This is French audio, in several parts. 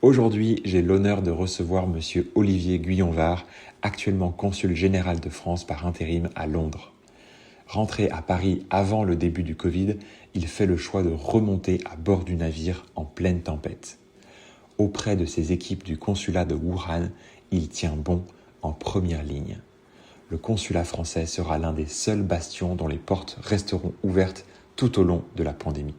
Aujourd'hui, j'ai l'honneur de recevoir Monsieur Olivier Guyonvard, actuellement consul général de France par intérim à Londres. Rentré à Paris avant le début du Covid, il fait le choix de remonter à bord du navire en pleine tempête. Auprès de ses équipes du consulat de Wuhan, il tient bon en première ligne. Le consulat français sera l'un des seuls bastions dont les portes resteront ouvertes tout au long de la pandémie.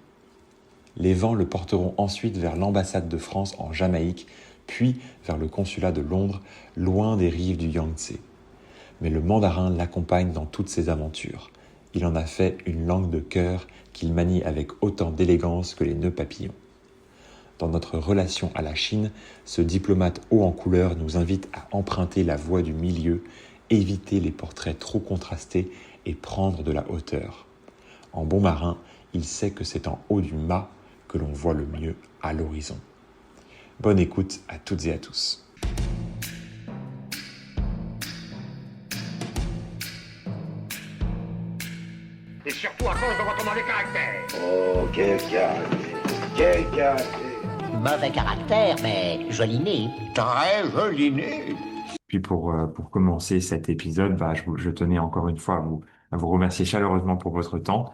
Les vents le porteront ensuite vers l'ambassade de France en Jamaïque, puis vers le consulat de Londres, loin des rives du Yangtze. Mais le mandarin l'accompagne dans toutes ses aventures. Il en a fait une langue de cœur qu'il manie avec autant d'élégance que les nœuds papillons. Dans notre relation à la Chine, ce diplomate haut en couleur nous invite à emprunter la voie du milieu, éviter les portraits trop contrastés et prendre de la hauteur. En bon marin, il sait que c'est en haut du mât que l'on voit le mieux à l'horizon. Bonne écoute à toutes et à tous. Et surtout à cause de votre mauvais caractère. Oh, quel caractère. Quel caractère. Mauvais caractère, mais joli nez. Très joli nez. Puis pour commencer cet épisode, je tenais encore une fois à vous remercier chaleureusement pour votre temps.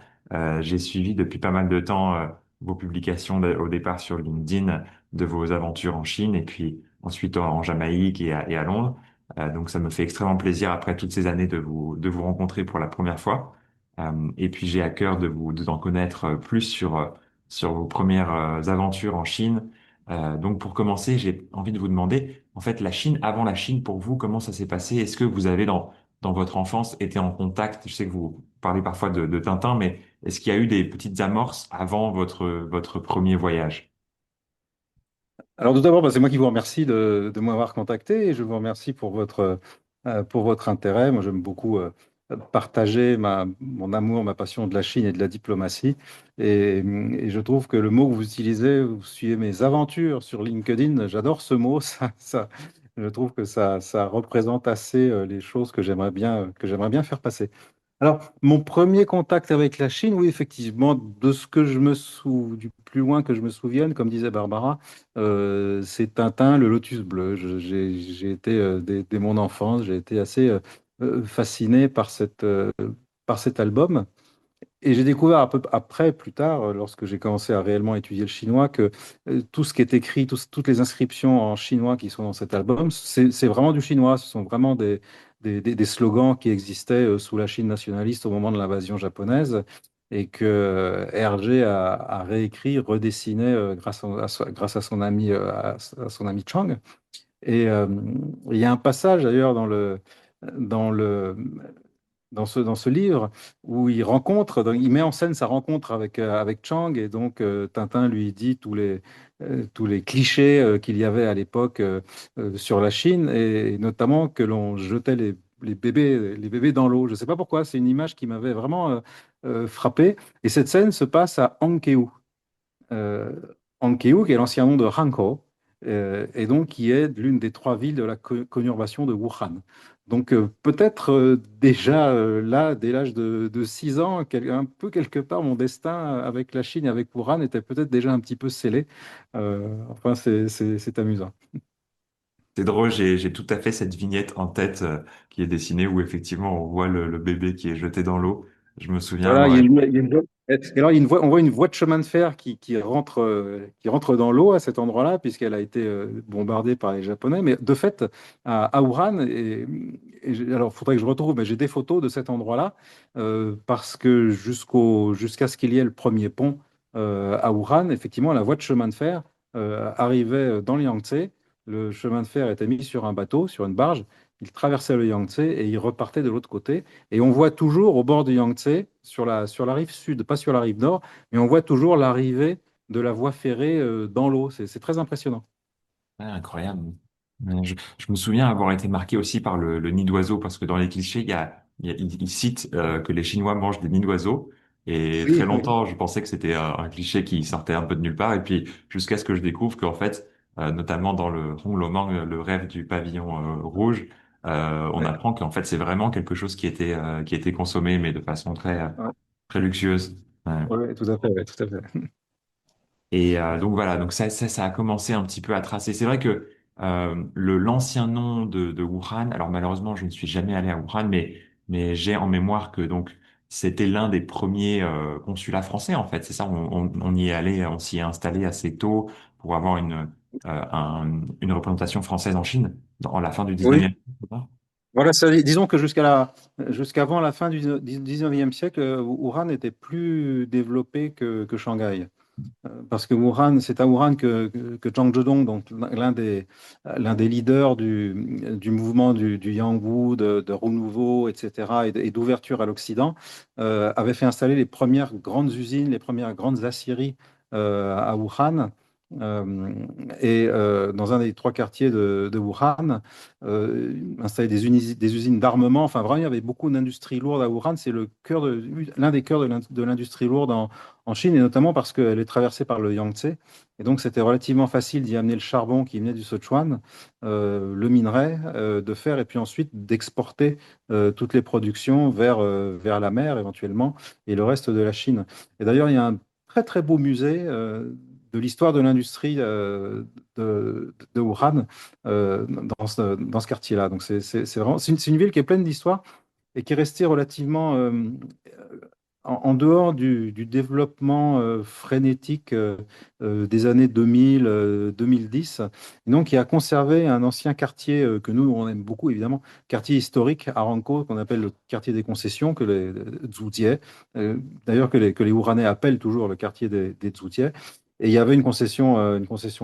J'ai suivi depuis pas mal de temps vos publications au départ sur LinkedIn de vos aventures en Chine et puis ensuite en Jamaïque et à Londres. Donc ça me fait extrêmement plaisir après toutes ces années de vous rencontrer pour la première fois. Et puis j'ai à cœur d'en connaître plus sur vos premières aventures en Chine. Donc pour commencer, j'ai envie de vous demander, en fait, la Chine, avant la Chine, pour vous, comment ça s'est passé? Est-ce que vous avez dans votre enfance été en contact? Je sais que vous parlez parfois de Tintin, mais est-ce qu'il y a eu des petites amorces avant votre premier voyage? Alors tout d'abord, c'est moi qui vous remercie de m'avoir contacté et je vous remercie pour votre intérêt. Moi, j'aime beaucoup partager mon amour, ma passion de la Chine et de la diplomatie. Et je trouve que le mot que vous utilisez, vous suivez mes aventures sur LinkedIn, j'adore ce mot. Je trouve que ça représente assez les choses que j'aimerais bien faire passer. Alors, mon premier contact avec la Chine, oui, effectivement, de ce que du plus loin que je me souvienne, comme disait Barbara, c'est Tintin, le Lotus bleu. J'ai été, dès mon enfance, j'ai été assez fasciné par cet album. Et j'ai découvert un peu après, plus tard, lorsque j'ai commencé à réellement étudier le chinois, que tout ce qui est écrit, toutes les inscriptions en chinois qui sont dans cet album, c'est vraiment du chinois. Ce sont vraiment des slogans qui existaient sous la Chine nationaliste au moment de l'invasion japonaise et que Hergé a réécrit, redessiné grâce à son ami, à son ami Chang. Et il y a un passage d'ailleurs dans le, dans ce livre où il met en scène sa rencontre avec Chang et donc Tintin lui dit tous les clichés qu'il y avait à l'époque sur la Chine et notamment que l'on jetait les bébés dans l'eau. Je ne sais pas pourquoi, c'est une image qui m'avait vraiment frappé. Et cette scène se passe à Ankeou. Euh, Ankeou, qui est l'ancien nom de Hankou, et donc qui est l'une des trois villes de la conurbation de Wuhan. Donc peut-être déjà là, dès l'âge de 6 ans, un peu quelque part, mon destin avec la Chine et avec Wuhan était peut-être déjà un petit peu scellé. Enfin, c'est amusant. C'est drôle, j'ai tout à fait cette vignette en tête qui est dessinée où effectivement on voit le bébé qui est jeté dans l'eau. Je me souviens Voilà, avoir été... il y a une voie. Et alors, on voit une voie de chemin de fer qui rentre dans l'eau à cet endroit-là, puisqu'elle a été bombardée par les Japonais. Mais de fait, à Wuhan, alors il faudrait que je retrouve, mais j'ai des photos de cet endroit-là, parce que jusqu'à ce qu'il y ait le premier pont à Wuhan, effectivement, la voie de chemin de fer arrivait dans le Yangtze. Le chemin de fer était mis sur un bateau, sur une barge. Il traversait le Yangtze et il repartait de l'autre côté. Et on voit toujours au bord du Yangtze, sur la rive sud, pas sur la rive nord, mais on voit toujours l'arrivée de la voie ferrée dans l'eau. C'est très impressionnant. Ouais, incroyable. Je me souviens avoir été marqué aussi par le nid d'oiseau parce que dans les clichés, il cite que les Chinois mangent des nids d'oiseaux. Et très Oui, oui. longtemps, je pensais que c'était un cliché qui sortait un peu de nulle part. Et puis, jusqu'à ce que je découvre qu'en fait, notamment dans le Hong Lomang, le rêve du pavillon rouge, on Ouais, apprend qu'en fait, c'est vraiment quelque chose qui était consommé, mais de façon très, ouais, très luxueuse. Ouais. ouais, tout à fait, ouais, tout à fait. Et donc voilà, donc ça a commencé un petit peu à tracer. C'est vrai que l'ancien nom de Wuhan, alors malheureusement, je ne suis jamais allé à Wuhan, mais j'ai en mémoire que donc c'était l'un des premiers consulats français en fait. C'est ça, on y est allé, on s'y est installé assez tôt pour avoir une représentation française en Chine dans la fin du Oui. 19e siècle. Voilà, disons que jusqu'avant la fin du 19e siècle, Wuhan était plus développé que Shanghai. Parce que Wuhan, c'est à Wuhan que Zhang Zedong, donc l'un des leaders du mouvement du Yangwu, de renouveau, etc., et d'ouverture à l'Occident, avait fait installer les premières grandes usines, les premières grandes aciéries à Wuhan. Dans un des trois quartiers de Wuhan, installer des usines d'armement. Enfin, vraiment, il y avait beaucoup d'industries lourdes à Wuhan. C'est l'un des cœurs de l'industrie lourde en Chine, et notamment parce qu'elle est traversée par le Yangtze. Et donc, c'était relativement facile d'y amener le charbon qui venait du Sichuan, le minerai de fer, et puis ensuite d'exporter toutes les productions vers la mer éventuellement, et le reste de la Chine. Et d'ailleurs, il y a un très très beau musée de l'histoire de l'industrie de Wuhan dans ce quartier-là. Donc, c'est vraiment, c'est une ville qui est pleine d'histoire et qui est restée relativement en dehors du développement frénétique des années 2000, 2010, et donc qui a conservé un ancien quartier que nous, on aime beaucoup, évidemment, quartier historique à Ranko, qu'on appelle le quartier des concessions, que les Zhujiē, d'ailleurs que les Wuhanais appellent toujours le quartier des Zhujiē. Et il y avait une concession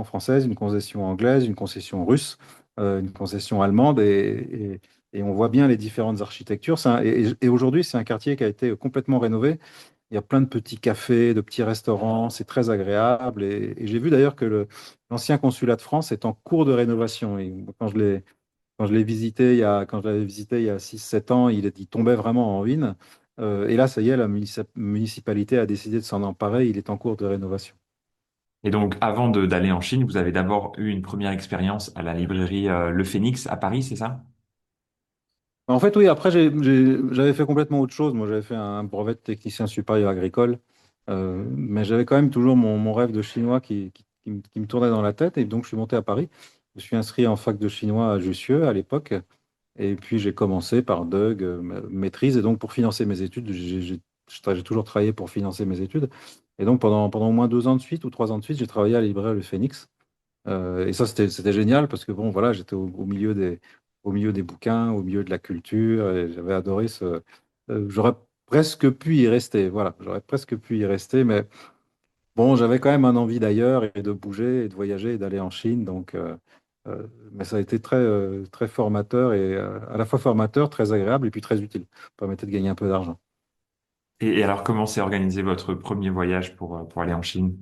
française, une concession anglaise, une concession russe, une concession allemande, et on voit bien les différentes architectures. Et aujourd'hui, c'est un quartier qui a été complètement rénové. Il y a plein de petits cafés, de petits restaurants. C'est très agréable. Et j'ai vu d'ailleurs que l'ancien consulat de France est en cours de rénovation. Et quand je l'ai visité quand je l'avais visité il y a 6 7 ans, il tombait vraiment en ruine. Et là, ça y est, la municipalité a décidé de s'en emparer. Il est en cours de rénovation. Et donc, avant d'aller en Chine, vous avez d'abord eu une première expérience à la librairie Le Phénix à Paris, c'est ça? En fait, oui, après, j'avais fait complètement autre chose. Moi, j'avais fait un brevet de technicien supérieur agricole. Mais j'avais quand même toujours mon rêve de chinois qui me tournait dans la tête. Et donc, je suis monté à Paris. Je me suis inscrit en fac de chinois à Jussieu à l'époque. Et puis, j'ai commencé par Doug, maîtrise. Et donc, pour financer mes études, j'ai toujours travaillé pour financer mes études. Et donc, pendant au moins 2 ans de suite ou 3 ans de suite, j'ai travaillé à la librairie Le Phénix. Et ça, c'était génial parce que bon, voilà, j'étais au milieu des bouquins, au milieu de la culture, et j'avais adoré j'aurais presque pu y rester, voilà, j'aurais presque pu y rester, mais bon, j'avais quand même un envie d'ailleurs et de bouger et de voyager et d'aller en Chine, donc, mais ça a été très formateur et à la fois formateur, très agréable et puis très utile. Ça permettait de gagner un peu d'argent. Et alors, comment s'est organisé votre premier voyage pour aller en Chine?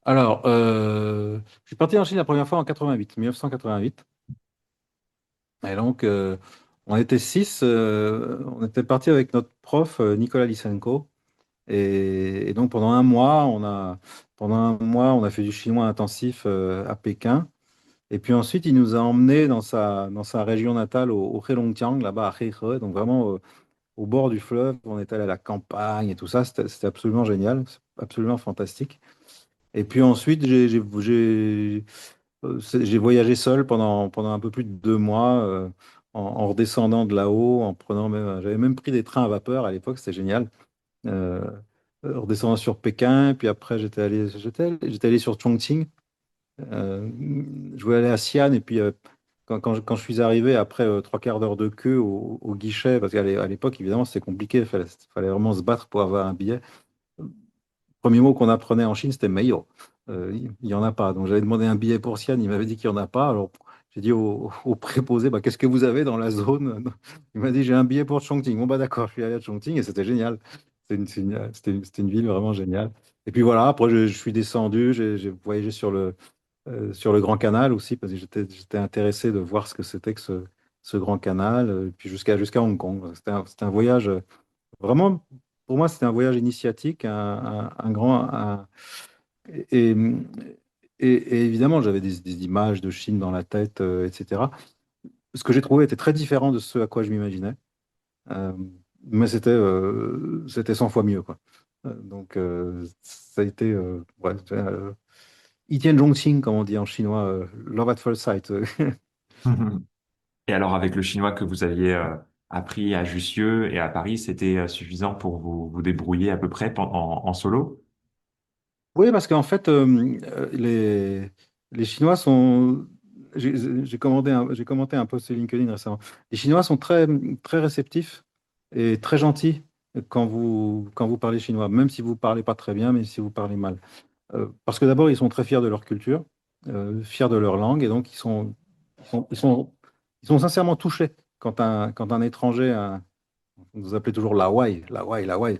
Alors, je suis parti en Chine la première fois en 1988. Et donc, on était 6, on était parti avec notre prof, Nicolas Lysenko. Et donc, pendant un mois, on a fait du chinois intensif à Pékin. Et puis ensuite, il nous a emmenés dans sa région natale, au Heilongjiang, là-bas à Heihe, donc vraiment au bord du fleuve. On est allé à la campagne et tout ça. C'était absolument génial, absolument fantastique. Et puis ensuite, j'ai voyagé seul pendant un peu plus de 2 mois, en redescendant de là-haut, j'avais même pris des trains à vapeur à l'époque, c'était génial. Euh, Redescendant sur Pékin, puis après j'étais allé sur Chongqing. Euh, je voulais aller à Xi'an, et puis quand je suis arrivé, après 3 quarts d'heure de queue au guichet, parce à l'époque, évidemment, c'était compliqué, fallait vraiment se battre pour avoir un billet. Premier mot qu'on apprenait en Chine, c'était Meio. Il n'y en a pas. Donc j'avais demandé un billet pour Xi'an, il m'avait dit qu'il n'y en a pas. Alors j'ai dit au préposé, bah, qu'est-ce que vous avez dans la zone? Il m'a dit, j'ai un billet pour Chongqing. Bon, bah d'accord, je suis allé à Chongqing et c'était génial. C'était une ville vraiment géniale. Et puis voilà, après je suis descendu, j'ai voyagé sur le Grand Canal aussi, parce que j'étais intéressé de voir ce que c'était que ce Grand Canal, puis jusqu'à Hong Kong. C'était un voyage vraiment, pour moi, c'était un voyage initiatique, un grand. Et, et évidemment, j'avais des images de Chine dans la tête, etc. Ce que j'ai trouvé était très différent de ce à quoi je m'imaginais. Euh, mais c'était 100 fois mieux, quoi. Ça a été ouais, Itian Zhongxing, comme on dit en chinois, love at first sight. Et alors, avec le chinois que vous aviez appris à Jussieu et à Paris, c'était suffisant pour vous débrouiller à peu près en solo? Oui, parce qu'en fait, les Chinois sont. J'ai commenté un post sur LinkedIn récemment. Les Chinois sont très, très réceptifs et très gentils quand vous parlez chinois, même si vous ne parlez pas très bien, mais si vous parlez mal. Parce que d'abord, ils sont très fiers de leur culture, fiers de leur langue, et donc ils sont, ils sont, ils sont sincèrement touchés quand un étranger, on nous appelait toujours la Wai, la Wai, la Wai.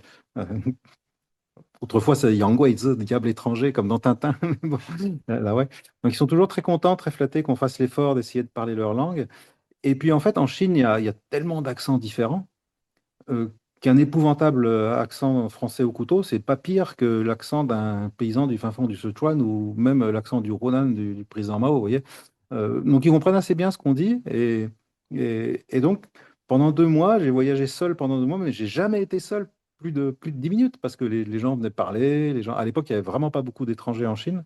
Autrefois, c'est Yang Wei, le diable étranger, comme dans Tintin. Mais bon, là, ouais. Donc, ils sont toujours très contents, très flattés qu'on fasse l'effort d'essayer de parler leur langue. Et puis, en fait, en Chine, il y a tellement d'accents différents qu'un épouvantable accent français au couteau, c'est pas pire que l'accent d'un paysan du fin fond du Sichuan ou même l'accent du Ronan du président Mao, vous voyez. Donc, ils comprennent assez bien ce qu'on dit. Et donc, pendant 2 mois, j'ai voyagé seul pendant 2 mois, mais j'ai jamais été seul plus de 10 minutes parce que les gens venaient parler. Les gens, à l'époque, il n'y avait vraiment pas beaucoup d'étrangers en Chine.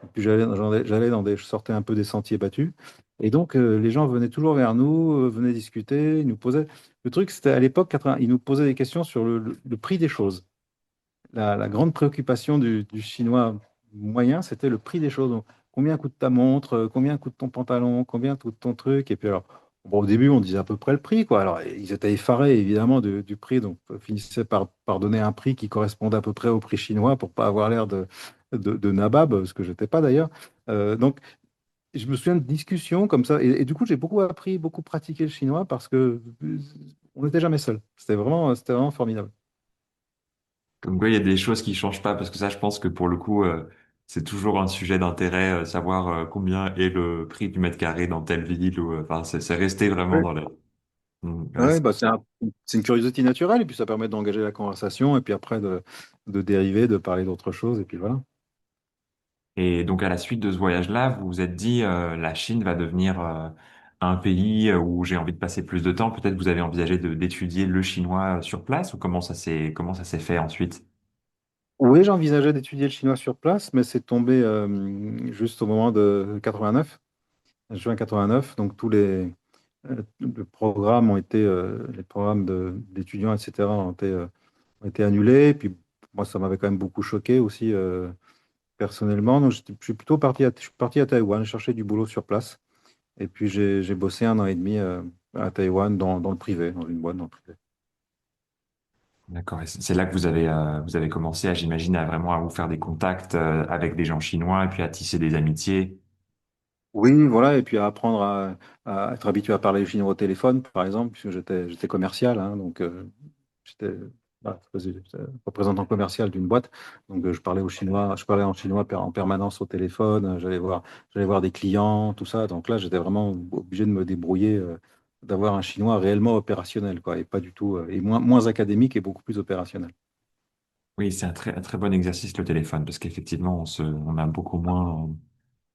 Et puis, je sortais un peu des sentiers battus. Et donc, les gens venaient toujours vers nous, venaient discuter, ils nous posaient. Le truc, c'était à l'époque, ils nous posaient des questions sur le prix des choses. La grande préoccupation du Chinois moyen, c'était le prix des choses. Donc, combien coûte ta montre? Combien coûte ton pantalon? Combien coûte ton truc? Et puis alors, bon, au début, on disait à peu près le prix, quoi. Alors, ils étaient effarés, évidemment, du prix, donc finissaient par donner un prix qui correspondait à peu près au prix chinois pour pas avoir l'air de nabab, ce que je n'étais pas d'ailleurs. Donc, je me souviens de discussions comme ça. Et du coup, j'ai beaucoup appris, beaucoup pratiqué le chinois parce que on n'était jamais seul. C'était vraiment formidable. Comme quoi, il y a des choses qui changent pas, parce que ça, je pense que pour le coup, c'est toujours un sujet d'intérêt, savoir combien est le prix du mètre carré dans telle ville, ou enfin, c'est resté vraiment dans les. Ouais, Ouais, bah c'est une curiosité naturelle, et puis ça permet d'engager la conversation, et puis après de dériver, de parler d'autre chose, et puis voilà. et donc, à la suite de ce voyage-là, vous vous êtes dit, la Chine va devenir un pays où j'ai envie de passer plus de temps. Peut-être vous avez envisagé d'étudier le chinois sur place, ou comment ça s'est fait ensuite? Oui, j'envisageais d'étudier le chinois sur place, mais c'est tombé juste au moment de 89, juin 89, donc les programmes les programmes d'étudiants, etc., ont été annulés, et puis moi, ça m'avait quand même beaucoup choqué aussi, personnellement, donc je suis plutôt je suis parti à Taïwan, chercher du boulot sur place. Et puis j'ai bossé 1 an et demi à Taïwan dans le privé, dans une boîte dans le privé. D'accord. Et c'est là que vous avez commencé à, j'imagine, à vraiment à vous faire des contacts avec des gens chinois et puis à tisser des amitiés. Oui, voilà, et puis à apprendre à être habitué à parler chinois au téléphone, par exemple, puisque j'étais commercial, hein, donc j'étais voilà, j'étais représentant commercial d'une boîte, donc je parlais en chinois en permanence au téléphone, j'allais voir des clients, tout ça, donc là j'étais vraiment obligé de me débrouiller, d'avoir un chinois réellement opérationnel, quoi, et pas du tout, et moins académique et beaucoup plus opérationnel. Oui, c'est un très bon exercice le téléphone parce qu'effectivement, on a beaucoup moins.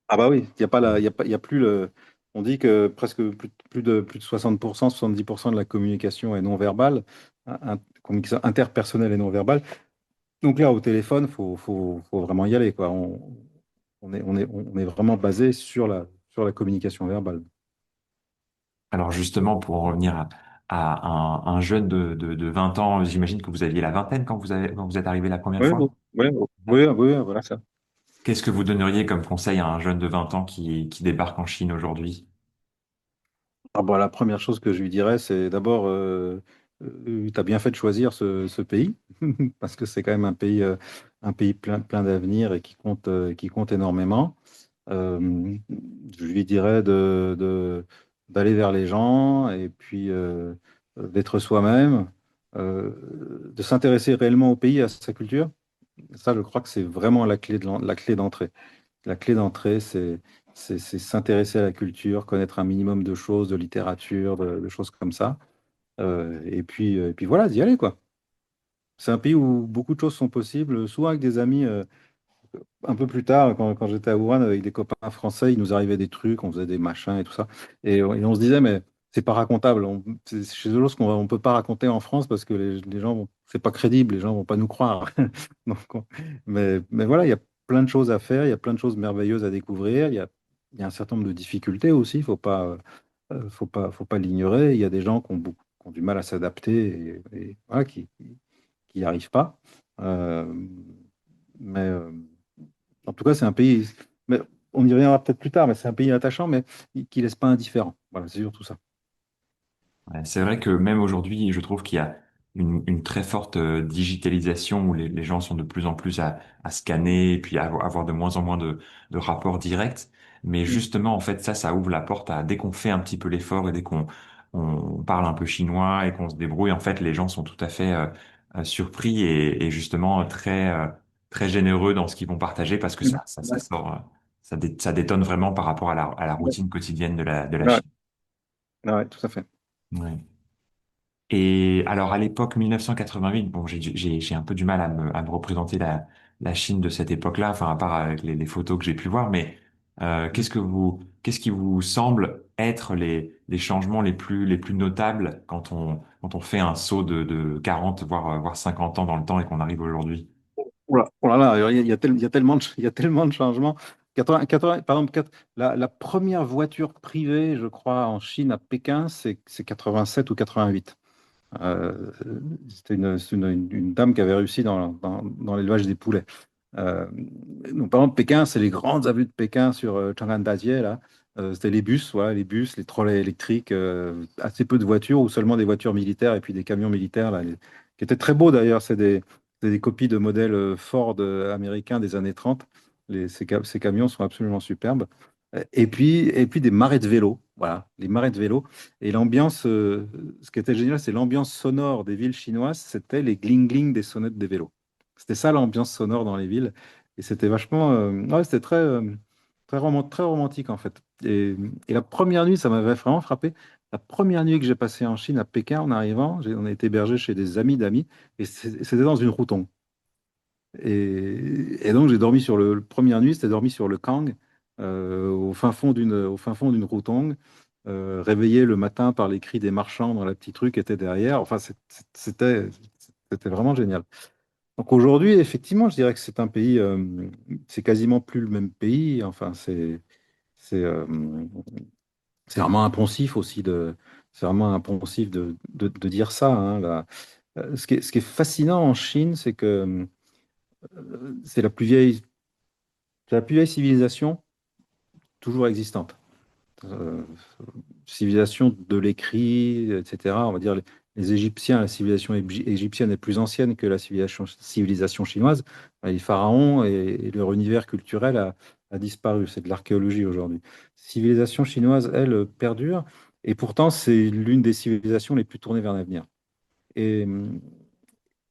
Ah bah oui, il y a pas il y a plus le. On dit que presque plus de 60%, 70% de la communication est non verbale, communication interpersonnelle et non verbale. Donc là, au téléphone, faut vraiment y aller, quoi. On est vraiment basé sur la communication verbale. Alors justement, pour en revenir à un jeune de 20 ans, j'imagine que vous aviez la vingtaine quand vous êtes arrivé la première Oui, fois. oui, oui, oui, voilà ça. Qu'est-ce que vous donneriez comme conseil à un jeune de 20 ans qui débarque en Chine aujourd'hui? Ah bah, la première chose que je lui dirais, c'est d'abord, tu as bien fait de choisir ce pays, parce que c'est quand même un pays plein d'avenir et qui compte énormément. Euh, je lui dirais d'aller vers les gens et puis d'être soi-même, de s'intéresser réellement au pays, à sa culture. Ça, je crois que c'est vraiment la clé d'entrée. La clé d'entrée, c'est s'intéresser à la culture, connaître un minimum de choses, de littérature, de choses comme ça. Et puis voilà, d'y aller, quoi. C'est un pays où beaucoup de choses sont possibles, souvent avec des amis. Un peu plus tard, quand j'étais à Wuhan avec des copains français, il nous arrivait des trucs, on faisait des machins et tout ça. Et on se disait, mais c'est pas racontable. C'est des choses qu'on ne peut pas raconter en France parce que les gens c'est pas crédible, les gens vont pas nous croire. Donc, mais voilà, il y a plein de choses à faire, il y a plein de choses merveilleuses à découvrir, il y a un certain nombre de difficultés aussi, faut pas l'ignorer. Il y a des gens qui ont du mal à s'adapter et voilà, qui n'y arrivent pas. Euh, mais en tout cas, c'est un pays, mais on y reviendra peut-être plus tard, mais c'est un pays attachant, mais qui laisse pas indifférent. Voilà, c'est surtout ça. Ouais, c'est vrai que même aujourd'hui, je trouve qu'il y a une très forte digitalisation où les gens sont de plus en plus à scanner et puis à avoir de moins en moins de rapports directs. Mais Mm. justement, en fait, ça ouvre la porte à dès qu'on fait un petit peu l'effort et dès qu'on parle un peu chinois et qu'on se débrouille, en fait, les gens sont tout à fait surpris et justement très généreux dans ce qu'ils vont partager parce que ça Ouais. sort, ça détonne vraiment par rapport à la routine quotidienne de la Ouais, Chine. ouais, tout à fait. Ouais. Et alors à l'époque 1988, bon, j'ai un peu du mal à me représenter la Chine de cette époque-là, enfin à part avec les photos que j'ai pu voir, mais qu'est-ce qui vous semble être les changements les plus notables quand on fait un saut de 40 voire 50 ans dans le temps et qu'on arrive aujourd'hui? Oula, oh là là, il y a tellement il y a tellement de changements. Par exemple, la première voiture privée, je crois, en Chine, à Pékin, c'est 87 ou 88. Euh, C'était une dame qui avait réussi dans l'élevage des poulets. Euh, donc, par exemple, Pékin, c'est les grandes avenues de Pékin sur Chang'an-Dajié, là. C'était les bus, voilà, les bus, les trolleys électriques, assez peu de voitures ou seulement des voitures militaires et puis des camions militaires, là, qui étaient très beaux d'ailleurs. C'est des copies de modèles Ford américains des années 30. Ces camions sont absolument superbes. Et puis des marais de vélo, voilà, les marais de vélo. Et l'ambiance, ce qui était génial, c'est l'ambiance sonore des villes chinoises, c'était les gling-gling des sonnettes des vélos. C'était ça l'ambiance sonore dans les villes. Et c'était vachement. Ouais, c'était très romantique en fait. Et la première nuit, ça m'avait vraiment frappé. La première nuit que j'ai passée en Chine, à Pékin, en arrivant, on a été hébergé chez des amis d'amis. Et c'était dans une routon. Et donc j'ai dormi première nuit, c'était dormi sur le Kang, au fin fond d'une rotongue, réveillé le matin par les cris des marchands dans la petite rue qui était derrière. Enfin, c'était vraiment génial. Donc aujourd'hui, effectivement, je dirais que c'est un pays, c'est quasiment plus le même pays. Enfin, c'est euh, c'est vraiment impensif aussi c'est vraiment impensif de dire ça, hein, là. Ce qui est fascinant en Chine, c'est que c'est c'est la plus vieille civilisation toujours existante. Euh, Civilisation de l'écrit, etc. On va dire les Égyptiens, la civilisation égyptienne est plus ancienne que la civilisation chinoise. Les pharaons et leur univers culturel a disparu. C'est de l'archéologie aujourd'hui. Civilisation chinoise, elle, perdure. Et pourtant, c'est l'une des civilisations les plus tournées vers l'avenir. Et,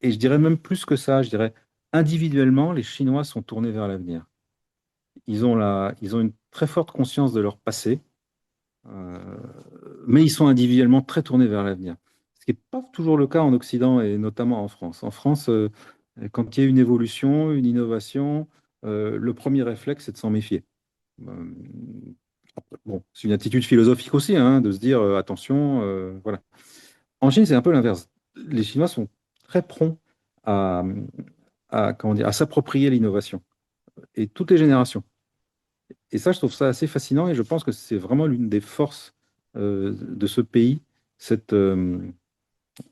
et je dirais même plus que ça. Je dirais individuellement, les Chinois sont tournés vers l'avenir. Ils ont une très forte conscience de leur passé, euh, mais ils sont individuellement très tournés vers l'avenir. Ce qui n'est pas toujours le cas en Occident et notamment en France. En France, quand il y a une évolution, une innovation, le premier réflexe, c'est de s'en méfier. Euh, bon, c'est une attitude philosophique aussi, hein, de se dire attention, voilà. En Chine, c'est un peu l'inverse. Les Chinois sont très prompts à, comment dire, à s'approprier l'innovation et toutes les générations. Et ça, je trouve ça assez fascinant et je pense que c'est vraiment l'une des forces de ce pays, cette,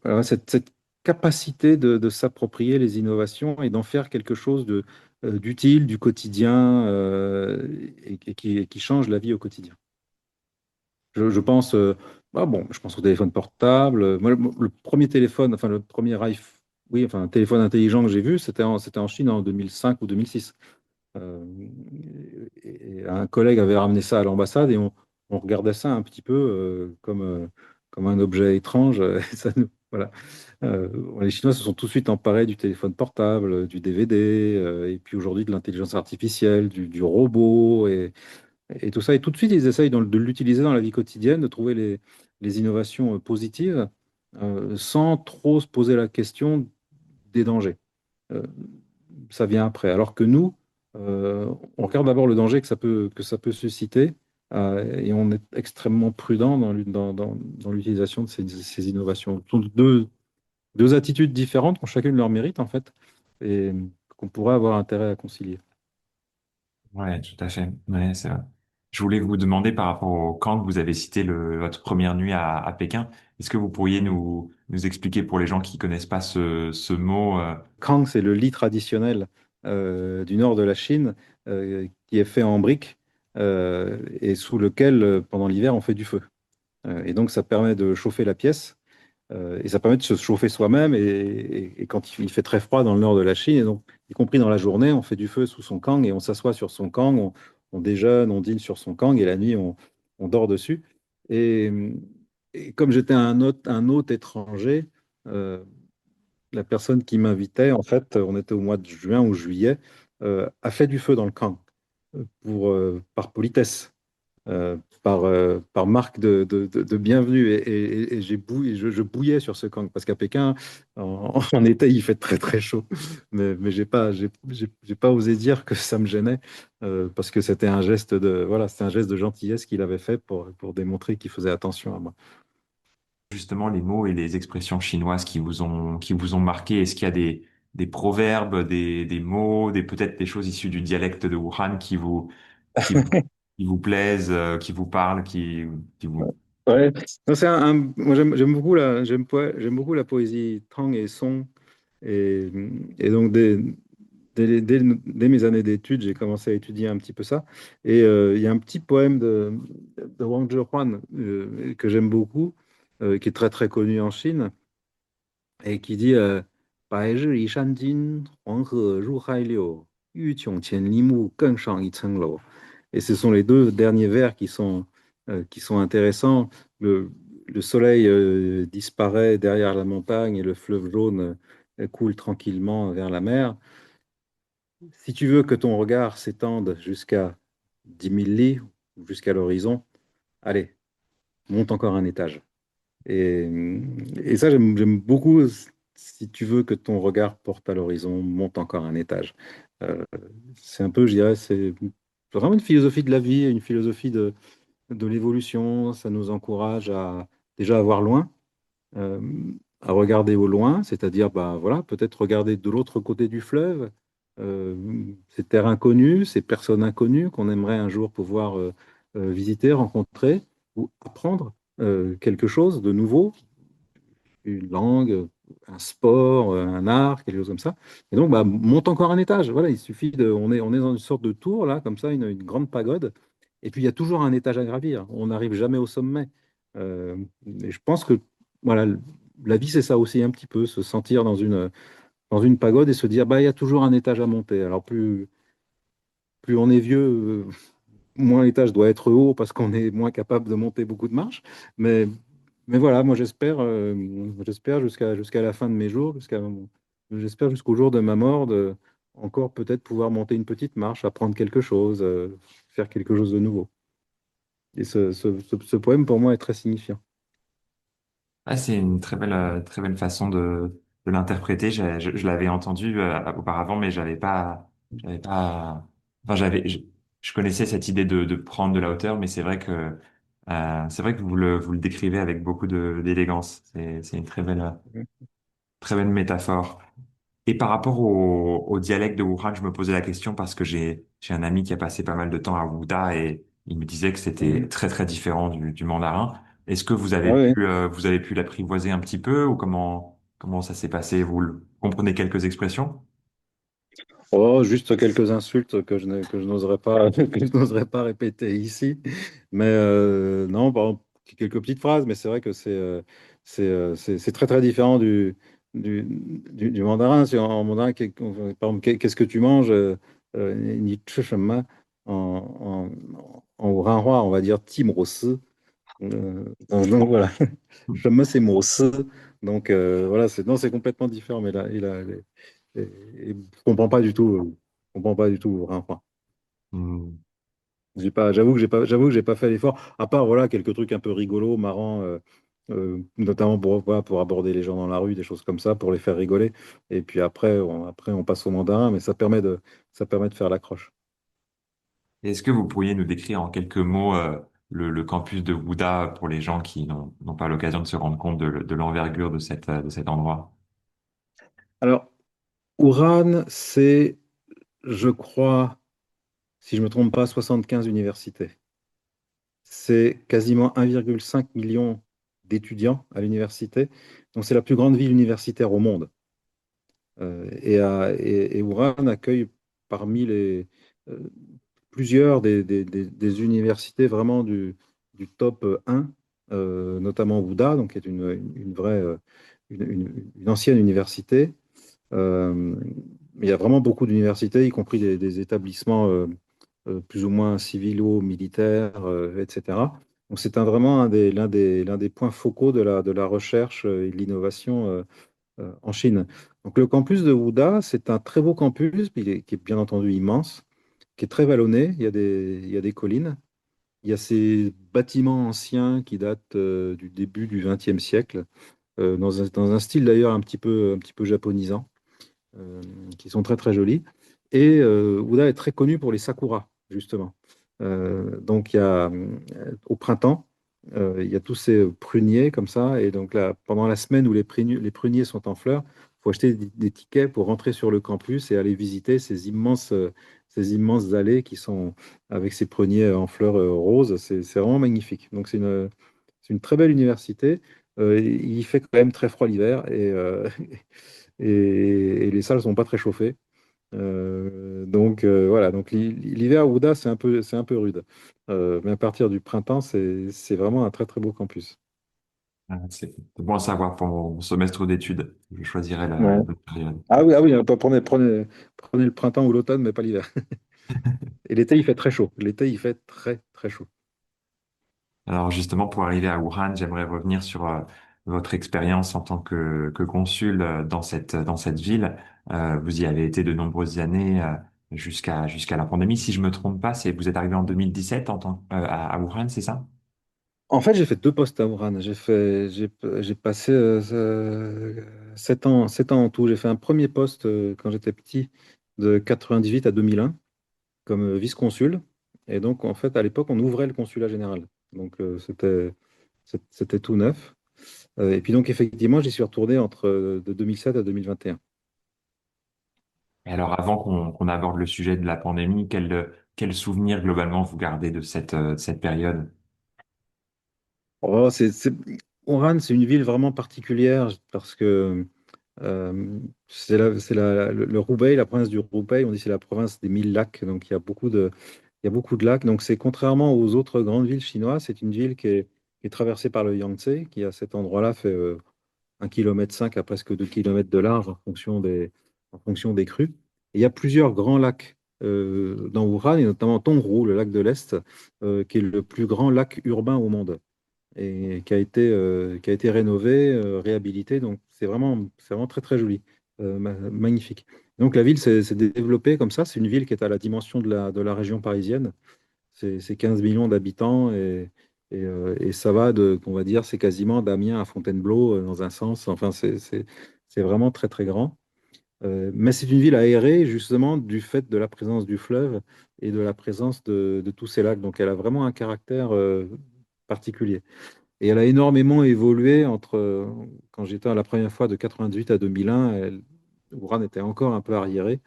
voilà, cette capacité de s'approprier les innovations et d'en faire quelque chose d'utile, du quotidien et qui change la vie au quotidien. Je pense, bon, je pense au téléphone portable. Moi, le premier téléphone, enfin le premier iPhone, oui, enfin un téléphone intelligent que j'ai vu, c'était en Chine en 2005 ou 2006. Euh, et un collègue avait ramené ça à l'ambassade et on regardait ça un petit peu comme un objet étrange. Voilà. Les Chinois se sont tout de suite emparés du téléphone portable, du DVD, et puis aujourd'hui de l'intelligence artificielle, du robot et tout ça. Et tout de suite, ils essayent de l'utiliser dans la vie quotidienne, de trouver les innovations positives, sans trop se poser la question des dangers. Euh, Ça vient après. Alors que nous, on regarde d'abord le danger que ça peut susciter, et on est extrêmement prudent dans l'utilisation de ces innovations. Ce sont deux attitudes différentes qui ont chacune leur mérite, en fait, et qu'on pourrait avoir intérêt à concilier. Ouais, tout à fait. Ouais, c'est vrai. Je voulais vous demander par rapport au camp que vous avez cité votre première nuit à Pékin. Est-ce que vous pourriez nous expliquer pour les gens qui connaissent pas ce mot? Krang, c'est le lit traditionnel du nord de la Chine qui est fait en briques et sous lequel, pendant l'hiver, on fait du feu. Et donc, ça permet de chauffer la pièce et ça permet de se chauffer soi-même. Et quand il fait très froid dans le nord de la Chine, et donc, y compris dans la journée, on fait du feu sous son kang et on s'assoit sur son kang, on déjeune, on dîne sur son kang et la nuit, on dort dessus. Et, et comme j'étais un hôte étranger, euh, la personne qui m'invitait, en fait, on était au mois de juin ou juillet, a fait du feu dans le camp par politesse, par marque de bienvenue. Et je bouillais sur ce camp parce qu'à Pékin, en été, il fait très très chaud. Mais j'ai pas osé dire que ça me gênait parce que c'était un geste voilà, c'était un geste de gentillesse qu'il avait fait pour démontrer qu'il faisait attention à moi. Justement les mots et les expressions chinoises qui vous ont marqué? Est-ce qu'il y a des proverbes, des mots, peut-être des choses issues du dialecte de Wuhan qui vous, qui vous plaisent, qui vous parlent, qui vous... Ouais. Non, moi j'aime beaucoup j'aime beaucoup la poésie Tang et Song et, et donc dès mes années d'études j'ai commencé à étudier un petit peu ça et il y a un petit poème de Wang Zhehuan que j'aime beaucoup qui est très très connu en Chine et qui dit 白日依山尽，黄河入海流，欲穷千里目，更上一层楼。Et ce sont les deux derniers vers qui sont intéressants. Le soleil disparaît derrière la montagne et le fleuve jaune coule tranquillement vers la mer. Si tu veux que ton regard s'étende jusqu'à 10 000 lits, ou jusqu'à l'horizon, allez, monte encore un étage. Et, et ça, j'aime beaucoup. Si tu veux que ton regard porte à l'horizon, monte encore un étage. Euh, c'est un peu, je dirais, c'est vraiment une philosophie de la vie, une philosophie de l'évolution. Ça nous encourage à déjà à voir loin, euh, à regarder au loin, c'est-à-dire, bah, voilà, peut-être regarder de l'autre côté du fleuve, ces terres inconnues, ces personnes inconnues qu'on aimerait un jour pouvoir visiter, rencontrer ou apprendre quelque chose de nouveau, une langue, un sport, un art, quelque chose comme ça. Et donc, bah, monte encore un étage. Voilà, il suffit on est dans une sorte de tour, là, comme ça, une grande pagode. Et puis, il y a toujours un étage à gravir. On n'arrive jamais au sommet. Euh, et je pense que, voilà, la vie, c'est ça aussi, un petit peu, se sentir dans une pagode et se dire, bah, il y a toujours un étage à monter. Alors, plus on est vieux, moins l'étage doit être haut parce qu'on est moins capable de monter beaucoup de marches. Mais, mais voilà, moi j'espère jusqu'à la fin de mes jours, j'espère jusqu'au jour de ma mort, encore peut-être pouvoir monter une petite marche, apprendre quelque chose, faire quelque chose de nouveau. Et ce poème pour moi est très signifiant. Ah, c'est une très belle façon de l'interpréter. Je l'avais entendu auparavant, mais j'avais pas, enfin, je connaissais cette idée de prendre de la hauteur, mais c'est vrai que vous le décrivez avec beaucoup d'élégance. C'est une très belle métaphore. Et par rapport au dialecte de Wuhan, je me posais la question parce que j'ai un ami qui a passé pas mal de temps à Wuda et il me disait que c'était très différent du mandarin. Est-ce que Oui, vous avez pu l'apprivoiser un petit peu ou comment ça s'est passé? Comprenez quelques expressions? oh, juste quelques insultes que je n'oserais pas, que je n'oserais pas répéter ici. Mais non, par exemple, quelques petites phrases, mais c'est vrai que c'est très très différent du mandarin. Si en mandarin, par exemple, qu'est-ce que tu manges? Ni chi shenme. En Wuhanhua, on va dire ti mo si. Donc voilà, shenme c'est mo si. Donc voilà, non, c'est complètement différent. Mais là, et je comprends pas du tout, je comprends pas du tout Rinfrain. Hmm. J'avoue que j'ai pas fait l'effort. À part voilà quelques trucs un peu rigolos, marrants, notamment voilà, pour aborder les gens dans la rue, des choses comme ça, pour les faire rigoler. Et puis après on passe au mandarin, mais ça permet de faire l'accroche. Est-ce que vous pourriez nous décrire en quelques mots le campus de Ouda pour les gens qui n'ont pas l'occasion de se rendre compte de l'envergure de cet endroit? Alors, Ouran, c'est, je crois, si je ne me trompe pas, 75 universités. C'est quasiment 1,5 million d'étudiants à l'université. Donc, c'est la plus grande ville universitaire au monde. Et Ouran accueille parmi euh, plusieurs des universités vraiment du top 1, notamment Ouda, donc qui est une vraie, une ancienne université. Euh, il y a vraiment beaucoup d'universités, y compris des établissements plus ou moins civilo-militaires, etc. Donc c'est vraiment l'un des points focaux de la recherche et de l'innovation en Chine. Donc le campus de Wuda, c'est un très beau campus, qui est bien entendu immense, qui est très vallonné. Il y a des collines. Il y a ces bâtiments anciens qui datent du début du XXe siècle, dans un style d'ailleurs un petit peu japonisant, euh, qui sont très très jolis. Et Wuda est très connu pour les sakuras, justement. Donc au printemps, il y a tous ces pruniers comme ça. Et donc là, pendant la semaine où les pruniers sont en fleurs, il faut acheter des tickets pour rentrer sur le campus et aller visiter ces immenses allées qui sont avec ces pruniers en fleurs roses. C'est vraiment magnifique. Donc c'est une très belle université. Il fait quand même très froid l'hiver et les salles ne sont pas très chauffées. Voilà, donc l'hiver à Ouda, c'est un peu rude. Mais à partir du printemps, c'est vraiment un très très beau campus. C'est bon à savoir pour mon semestre d'études. Je choisirai Ouais. la bonne période. Ah oui, prenez le printemps ou l'automne, mais pas l'hiver. Et l'été, il fait très chaud. L'été, il fait très très chaud. Alors justement, pour arriver à Wuhan, j'aimerais revenir sur votre expérience en tant que consul dans cette ville. Vous y avez été de nombreuses années jusqu'à la pandémie. Si je me trompe pas, vous êtes arrivé en 2017 à Wuhan, c'est ça? En fait, j'ai fait deux postes à Ouran. J'ai passé 7 ans en tout. J'ai fait un premier poste quand j'étais petit, de 98 à 2001, comme vice-consul. Et donc, en fait, à l'époque, on ouvrait le consulat général. Donc, c'était tout neuf. Et puis, donc, effectivement, j'y suis retourné de 2007 à 2021. Et alors, avant qu'on aborde le sujet de la pandémie, quel souvenir globalement vous gardez de cette période? Oh, Oran, c'est une ville vraiment particulière parce que le Roubaix, la province du Roubaix, on dit c'est la province des 1000 lacs, donc il y a beaucoup de lacs. Donc c'est contrairement aux autres grandes villes chinoises, c'est une ville qui est traversée par le Yangtze, qui à cet endroit-là fait 1,5 km à presque 2 kilomètres de large en fonction des crues. Et il y a plusieurs grands lacs dans Wuhan, et notamment Tongru, le lac de l'Est, qui est le plus grand lac urbain au monde et qui a été rénové, réhabilité. Donc, c'est vraiment très, très joli, magnifique. Donc, la ville s'est développée comme ça. C'est une ville qui est à la dimension de la région parisienne. C'est 15 millions d'habitants et ça va on va dire, c'est quasiment d'Amiens à Fontainebleau dans un sens. Enfin, c'est vraiment très, très grand. Mais c'est une ville aérée, justement, du fait de la présence du fleuve et de la présence de tous ces lacs. Donc, elle a vraiment un caractère particulier. Et elle a énormément évolué quand j'étais la première fois de 98 à 2001, Ouran était encore un peu arriéré,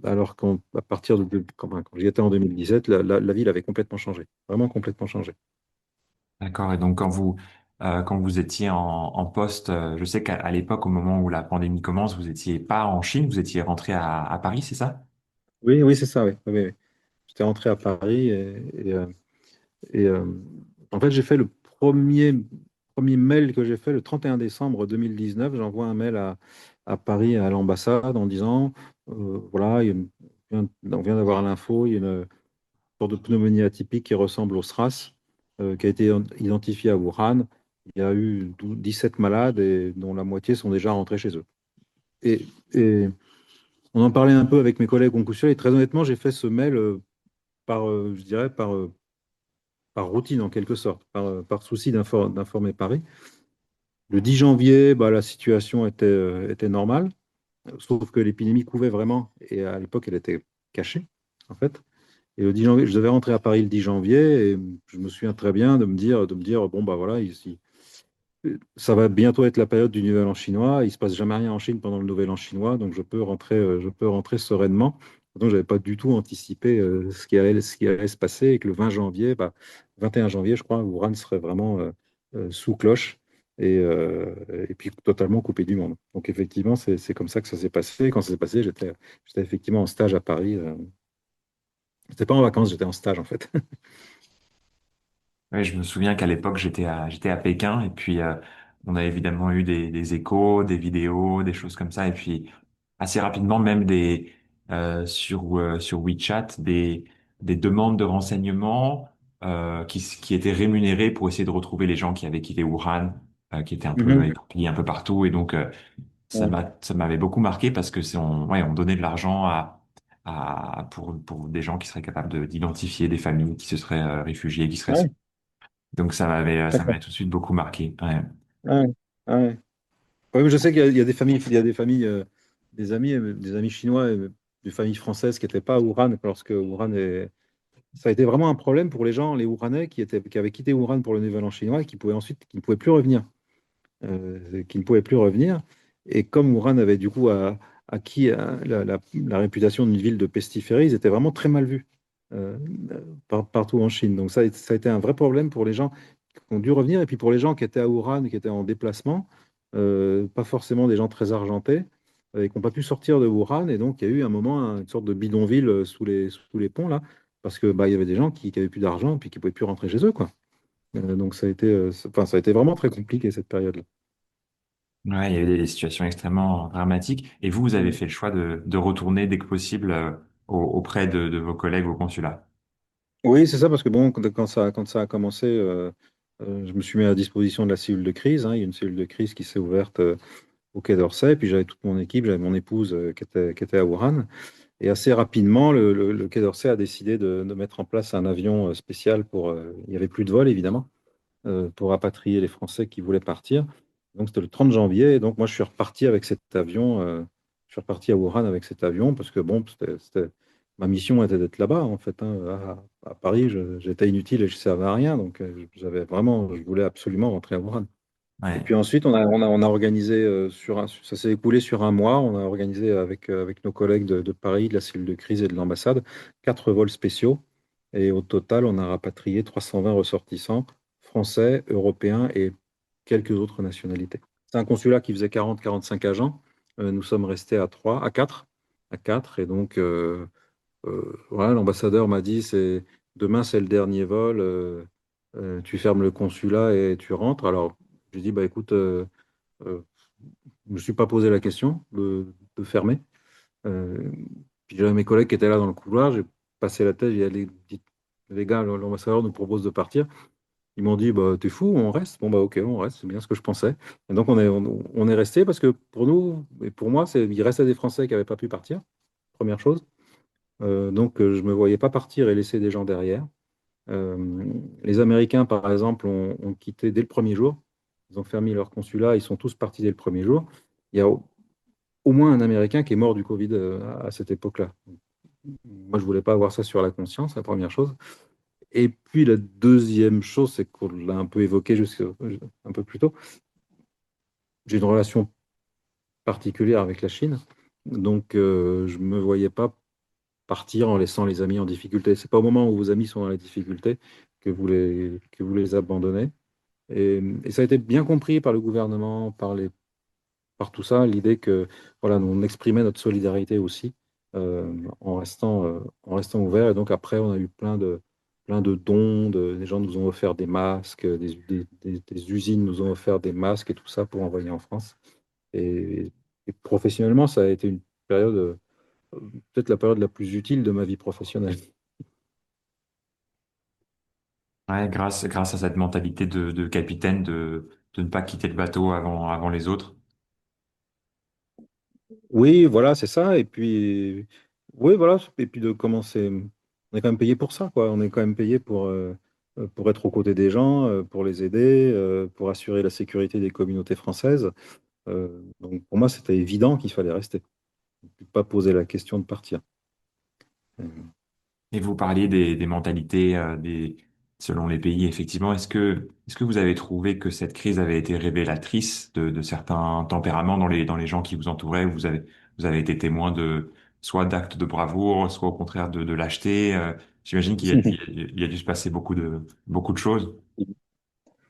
alors qu'à partir quand j'y étais en 2017, la ville avait complètement changé, vraiment complètement changé. D'accord. Et donc, quand vous étiez en poste, je sais qu'à l'époque, au moment où la pandémie commence, vous étiez pas en Chine, vous étiez rentré à Paris, c'est ça? Oui, oui, c'est ça, oui. Oui, oui. J'étais rentré à Paris et, en fait, j'ai fait premier mail que j'ai fait le 31 décembre 2019. J'envoie un mail à Paris, à l'ambassade, en disant, voilà, on vient d'avoir l'info, il y a une sorte de pneumonie atypique qui ressemble au SRAS, qui a été identifiée à Wuhan. Il y a eu 17 malades et dont la moitié sont déjà rentrés chez eux. Et, et on en parlait un peu avec mes collègues concurrents et très honnêtement, j'ai fait ce mail je dirais, par routine en quelque sorte, par souci d'informer Paris. Le 10 janvier, bah, la situation était normale, sauf que l'épidémie couvait vraiment et à l'époque, elle était cachée, en fait. Et le 10 janvier, je devais rentrer à Paris le 10 janvier et je me souviens très bien de me dire bon, bah voilà, ici, ça va bientôt être la période du Nouvel An chinois. Il se passe jamais rien en Chine pendant le Nouvel An chinois, donc je peux rentrer sereinement. Donc, j'avais pas du tout anticipé ce qui allait se passer et que le 20 janvier, 21 janvier, je crois, Wuhan serait vraiment sous cloche et puis totalement coupé du monde. Donc, effectivement, c'est comme ça que ça s'est passé. Quand ça s'est passé, j'étais effectivement en stage à Paris. J'étais pas en vacances, j'étais en stage en fait. Ouais, je me souviens qu'à l'époque, j'étais à Pékin et puis on a évidemment eu des échos, des vidéos, des choses comme ça. Et puis assez rapidement, même sur WeChat, des demandes de renseignements qui étaient rémunérées pour essayer de retrouver les gens qui avaient quitté Wuhan, qui étaient un peu Mhm. éparpillés un peu partout. Et donc, Ouais. ça m'avait beaucoup marqué parce que ouais, on donnait de l'argent pour des gens qui seraient capables d'identifier des familles qui se seraient réfugiées, qui seraient Ouais, donc ça d'accord. m'avait tout de suite beaucoup marqué. Ouais. Ouais, ouais. Ouais, mais je sais qu'il y a des familles, des amis chinois, des familles françaises qui n'étaient pas à Wuhan lorsque Wuhan est. Ça a été vraiment un problème pour les gens, les Wuhanais qui avaient quitté Wuhan pour le Nouvel An chinois et qui ne pouvaient plus revenir. Qui ne pouvaient plus revenir. Et comme Wuhan avait du coup acquis la réputation d'une ville de pestiférés, ils étaient vraiment très mal vus euh, partout en Chine. Donc ça a été un vrai problème pour les gens qui ont dû revenir et puis pour les gens qui étaient à Wuhan, qui étaient en déplacement, pas forcément des gens très argentés, et qui n'ont pas pu sortir de Wuhan. Et donc il y a eu un moment une sorte de bidonville sous les ponts là, parce que il y avait des gens qui n'avaient plus d'argent et puis qui ne pouvaient plus rentrer chez eux, quoi. Donc ça a été vraiment très compliqué cette période-là. Ouais, il y avait des situations extrêmement dramatiques. Et vous avez fait le choix de retourner dès que possible auprès de vos collègues au consulat. Oui, c'est ça, parce que bon, quand ça a commencé, je me suis mis à disposition de la cellule de crise, hein. Il y a une cellule de crise qui s'est ouverte au Quai d'Orsay, puis j'avais toute mon équipe, j'avais mon épouse qui était à Wuhan. Et assez rapidement, le Quai d'Orsay a décidé de mettre en place un avion spécial il n'y avait plus de vol, évidemment, pour rapatrier les Français qui voulaient partir. Donc c'était le 30 janvier, et donc moi je suis reparti avec cet avion, je suis reparti à Wuhan avec cet avion, parce que bon, ma mission était d'être là-bas, en fait, hein. À Paris, j'étais inutile et je ne servais à rien, donc je voulais absolument rentrer à Wuhan. Et Ouais. puis ensuite, on a organisé, ça s'est écoulé sur un mois, on a organisé avec nos collègues de Paris, de la cellule de crise et de l'ambassade, 4 vols spéciaux. Et au total, on a rapatrié 320 ressortissants français, européens et quelques autres nationalités. C'est un consulat qui faisait 40-45 agents. Nous sommes restés à 3, à 4. Et donc, voilà, l'ambassadeur m'a dit, demain, c'est le dernier vol. Tu fermes le consulat et tu rentres. Alors, j'ai dit, bah écoute, euh, je ne me suis pas posé la question de fermer. Euh, Puis j'avais mes collègues qui étaient là dans le couloir, j'ai passé la tête, j'ai dit, les gars, l'ambassadeur nous propose de partir. Ils m'ont dit, bah t'es fou, on reste. Bon, bah ok, on reste, c'est bien ce que je pensais. Et donc on est resté parce que pour nous, et pour moi, il restait des Français qui n'avaient pas pu partir, première chose. Donc je ne me voyais pas partir et laisser des gens derrière. Les Américains, par exemple, ont quitté dès le premier jour. Ils ont fermé leur consulat, ils sont tous partis dès le premier jour. Il y a au moins un Américain qui est mort du Covid à cette époque-là. Moi, je voulais pas avoir ça sur la conscience, la première chose. Et puis la deuxième chose, c'est qu'on l'a un peu évoqué un peu plus tôt. J'ai une relation particulière avec la Chine, donc je me voyais pas partir en laissant les amis en difficulté. C'est pas au moment où vos amis sont dans la difficulté que vous les abandonnez. Et ça a été bien compris par le gouvernement, par tout ça, l'idée que voilà, on exprimait notre solidarité aussi en restant ouvert. Et donc après, on a eu plein de dons. Les gens nous ont offert des masques, des usines nous ont offert des masques et tout ça pour envoyer en France. Et professionnellement, ça a été une période, peut-être la période la plus utile de ma vie professionnelle. Ouais, grâce à cette mentalité de capitaine de ne pas quitter le bateau avant les autres. Oui, voilà, c'est ça. Et puis, oui, voilà. Et puis de commencer. On est quand même payé pour ça, quoi. On est quand même payé pour être aux côtés des gens, pour les aider, pour assurer la sécurité des communautés françaises. Donc pour moi, c'était évident qu'il fallait rester. Pas poser la question de partir. Et vous parliez des mentalités selon les pays, effectivement. Est-ce que vous avez trouvé que cette crise avait été révélatrice de certains tempéraments dans les gens qui vous entouraient? Vous avez été témoin de soit d'actes de bravoure, soit au contraire de lâcheté. J'imagine il y a dû se passer beaucoup de choses.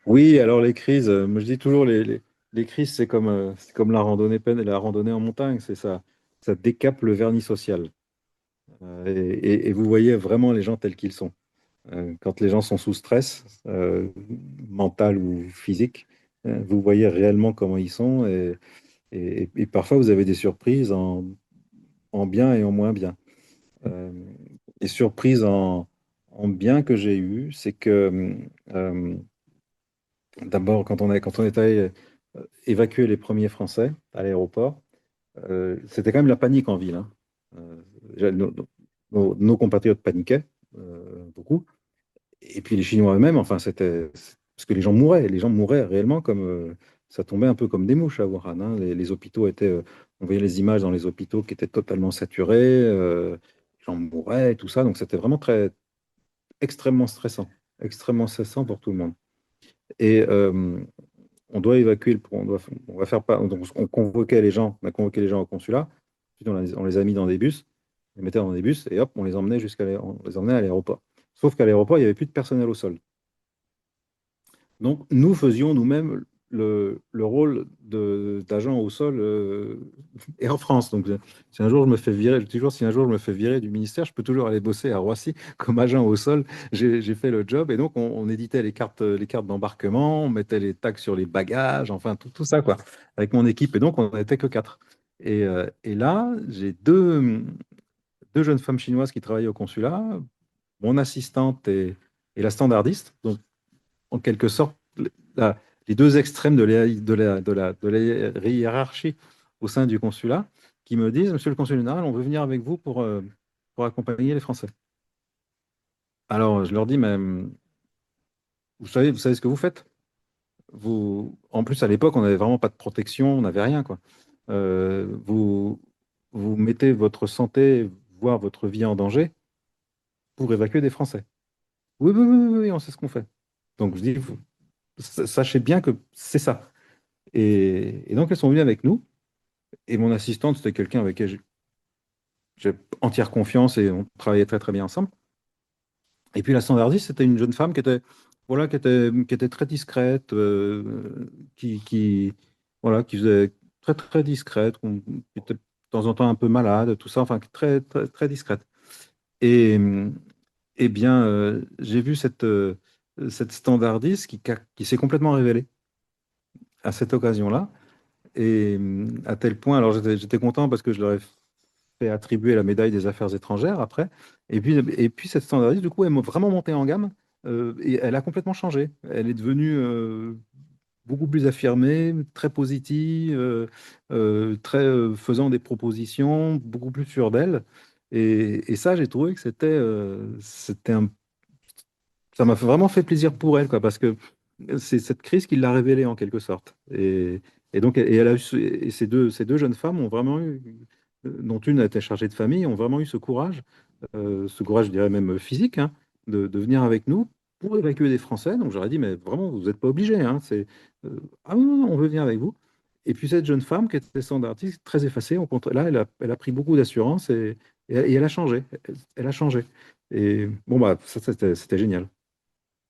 Oui, alors les crises, moi je dis toujours, les crises, c'est comme la randonnée en montagne, c'est ça, ça décape le vernis social. Et vous voyez vraiment les gens tels qu'ils sont. Quand les gens sont sous stress, mental ou physique, vous voyez réellement comment ils sont et parfois vous avez des surprises en bien et en moins bien. Euh, les surprises en bien que j'ai eues, c'est que euh, d'abord, quand on est allé évacuer les premiers Français à l'aéroport, c'était quand même la panique en ville, hein. Déjà, nos compatriotes paniquaient beaucoup. Et puis les Chinois eux-mêmes, enfin, parce que les gens mouraient réellement comme ça tombait un peu comme des mouches à Wuhan, hein. Les hôpitaux étaient, on voyait les images dans les hôpitaux qui étaient totalement saturés, les gens mouraient et tout ça, donc c'était vraiment extrêmement stressant pour tout le monde. Et on doit évacuer, on va faire pas, donc on a convoqué les gens au consulat, puis on les a mis dans des bus, on les mettait dans des bus et hop, on les emmenait à l'aéroport. Sauf qu'à l'aéroport, il n'y avait plus de personnel au sol. Donc, nous faisions nous-mêmes le rôle d'agent au sol et en France. Donc, si un jour je me fais virer, toujours si un jour je me fais virer du ministère, je peux toujours aller bosser à Roissy comme agent au sol. J'ai fait le job et donc on éditait les cartes d'embarquement, on mettait les tags sur les bagages, enfin tout ça quoi, avec mon équipe. Et donc on n'était que quatre. Et là, j'ai deux jeunes femmes chinoises qui travaillaient au consulat, mon assistante et la standardiste. Donc en quelque sorte la- les deux extrêmes de la hiérarchie au sein du consulat qui me disent, Monsieur le consul général, on veut venir avec vous pour accompagner les Français. Alors, je leur dis, mais vous savez ce que vous faites? En plus, à l'époque, on n'avait vraiment pas de protection, on n'avait rien, quoi. Vous mettez votre santé, voire votre vie en danger pour évacuer des Français. Oui, oui, oui, oui, oui, on sait ce qu'on fait. Donc, je dis, sachez bien que c'est ça. Et donc, elles sont venues avec nous. Et mon assistante, c'était quelqu'un avec qui j'ai entière confiance et on travaillait très, très bien ensemble. Et puis, la standardiste, c'était une jeune femme voilà, qui était très discrète, voilà, qui faisait très, très discrète, qui était de temps en temps un peu malade, tout ça, enfin, très, très, très discrète. Et, eh bien, j'ai vu cette standardiste qui s'est complètement révélée à cette occasion-là. Et à tel point, alors j'étais content parce que je leur ai fait attribuer la médaille des affaires étrangères après. Et puis cette standardiste, du coup, elle m'a vraiment monté en gamme et elle a complètement changé. Elle est devenue beaucoup plus affirmée, très positive, faisant des propositions, beaucoup plus sûre d'elle. Et ça, j'ai trouvé que ça m'a vraiment fait plaisir pour elle, quoi, parce que c'est cette crise qui l'a révélée en quelque sorte. Et donc, elle a eu, et ces deux jeunes femmes ont vraiment eu, dont une a été chargée de famille, ont vraiment eu ce courage, je dirais même physique, hein, de venir avec nous pour évacuer des Français. Donc, j'aurais dit, mais vraiment, vous n'êtes pas obligés, hein, ah non, non, non, on veut venir avec vous. Et puis, cette jeune femme qui était standardiste, très effacée, là, elle a pris beaucoup d'assurance et elle a changé. Elle a changé. Et bon, bah, ça, c'était génial.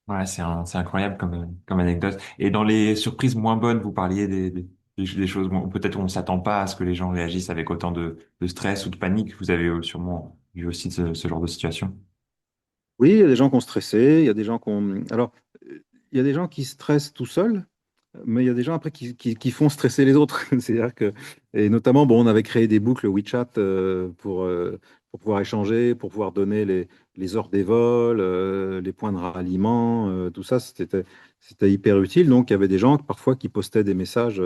Ouais, c'est incroyable comme anecdote. Et dans les surprises moins bonnes, vous parliez des choses, peut-être on ne s'attend pas à ce que les gens réagissent avec autant de stress ou de panique. Vous avez sûrement vu aussi ce genre de situation. Oui, il y a des gens qui ont stressé, il y a des gens Alors, il y a des gens qui stressent tout seuls, mais il y a des gens après qui font stresser les autres. C'est-à-dire que, et notamment, bon, on avait créé des boucles WeChat pour pouvoir échanger, pour pouvoir donner les heures des vols, les points de ralliement, tout ça, c'était hyper utile. Donc, il y avait des gens parfois qui postaient des messages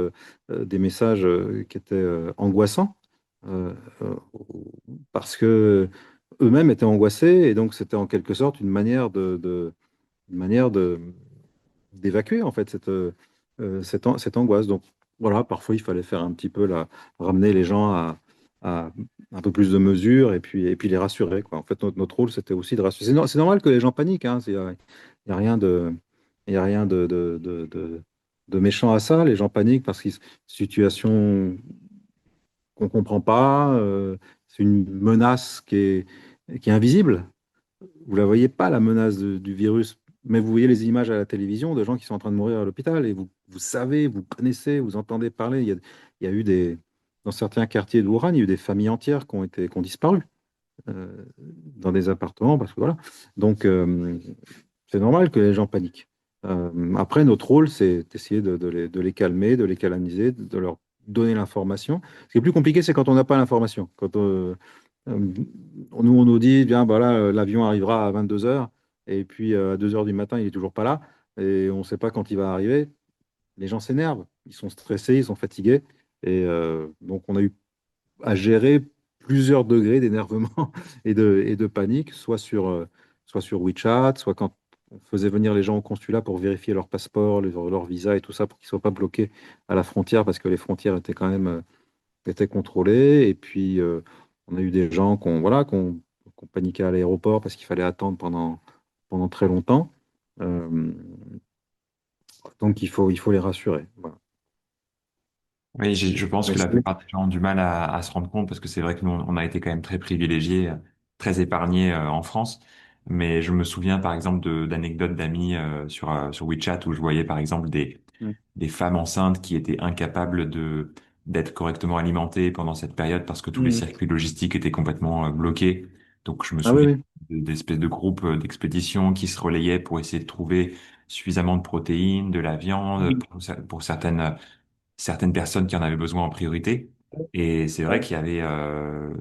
qui étaient angoissants, euh, euh, parce que eux-mêmes étaient angoissés, et donc c'était en quelque sorte une manière d'évacuer en fait cette angoisse. Donc voilà, parfois il fallait faire un petit peu ramener les gens à un peu plus de mesures et puis les rassurer, quoi. En fait, notre rôle, c'était aussi de rassurer. C'est normal que les gens paniquent, hein. Il n'y a rien de, il y a rien de méchant à ça. Les gens paniquent parce qu'ils situation qu'on ne comprend pas. C'est une menace qui est invisible. Vous ne la voyez pas, la menace du virus, mais vous voyez les images à la télévision de gens qui sont en train de mourir à l'hôpital et vous savez, vous connaissez, vous entendez parler. Il y a eu dans certains quartiers de Wuhan, il y a eu des familles entières qui ont disparu dans des appartements parce que voilà. Donc, c'est normal que les gens paniquent. Après, notre rôle, c'est d'essayer de les calmer, de les canaliser, de leur donner l'information. Ce qui est plus compliqué, c'est quand on n'a pas l'information. Nous, on nous dit, bien, voilà, l'avion arrivera à 22 heures, et puis à 2 heures du matin, il n'est toujours pas là, et on ne sait pas quand il va arriver. Les gens s'énervent, ils sont stressés, ils sont fatigués, et donc on a eu à gérer plusieurs degrés d'énervement et de panique, soit sur WeChat, soit quand on faisait venir les gens au consulat pour vérifier leur passeport, leur visa et tout ça, pour qu'ils ne soient pas bloqués à la frontière, parce que les frontières étaient quand même étaient contrôlées. Et puis, on a eu des gens voilà, qu'on paniquait à l'aéroport parce qu'il fallait attendre pendant très longtemps. Euh, donc, il faut les rassurer. Voilà. Oui, je pense Mais que la c'est- plupart des gens ont du mal à se rendre compte parce que c'est vrai que nous, on a été quand même très privilégiés, très épargnés en France. Mais je me souviens par exemple d'anecdotes d'amis sur WeChat où je voyais par exemple Mm. des femmes enceintes qui étaient incapables d'être correctement alimentées pendant cette période parce que tous les Mm. circuits logistiques étaient complètement bloqués. Donc je me Ah oui, souviens oui. d'espèces de groupes d'expéditions qui se relayaient pour essayer de trouver suffisamment de protéines, de la viande Mm. pour certaines personnes qui en avaient besoin en priorité. Et c'est vrai Ouais.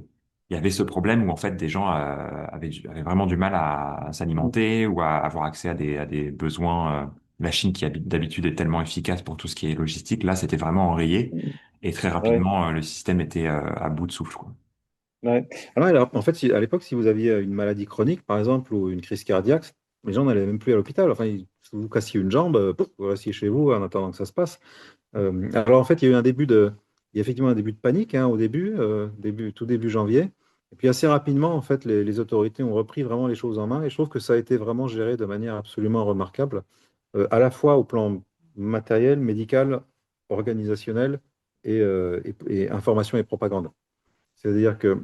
il y avait ce problème où en fait des gens avaient vraiment du mal à Mm. s'alimenter ou à avoir accès à des besoins. La Chine qui d'habitude est tellement efficace pour tout ce qui est logistique, là c'était vraiment enrayé et très Ouais. rapidement le système était à bout de souffle, quoi. Ouais. En fait, à l'époque, si vous aviez une maladie chronique, par exemple, ou une crise cardiaque, les gens n'allaient même plus à l'hôpital. Enfin, si vous cassiez une jambe, pouf, vous restiez chez vous en attendant que ça se passe. Alors en fait, il y a effectivement un début de panique hein, au début, tout début janvier. Et puis assez rapidement, en fait, les autorités ont repris vraiment les choses en main. Et je trouve que ça a été vraiment géré de manière absolument remarquable, à la fois au plan matériel, médical, organisationnel et information et propagande. C'est-à-dire que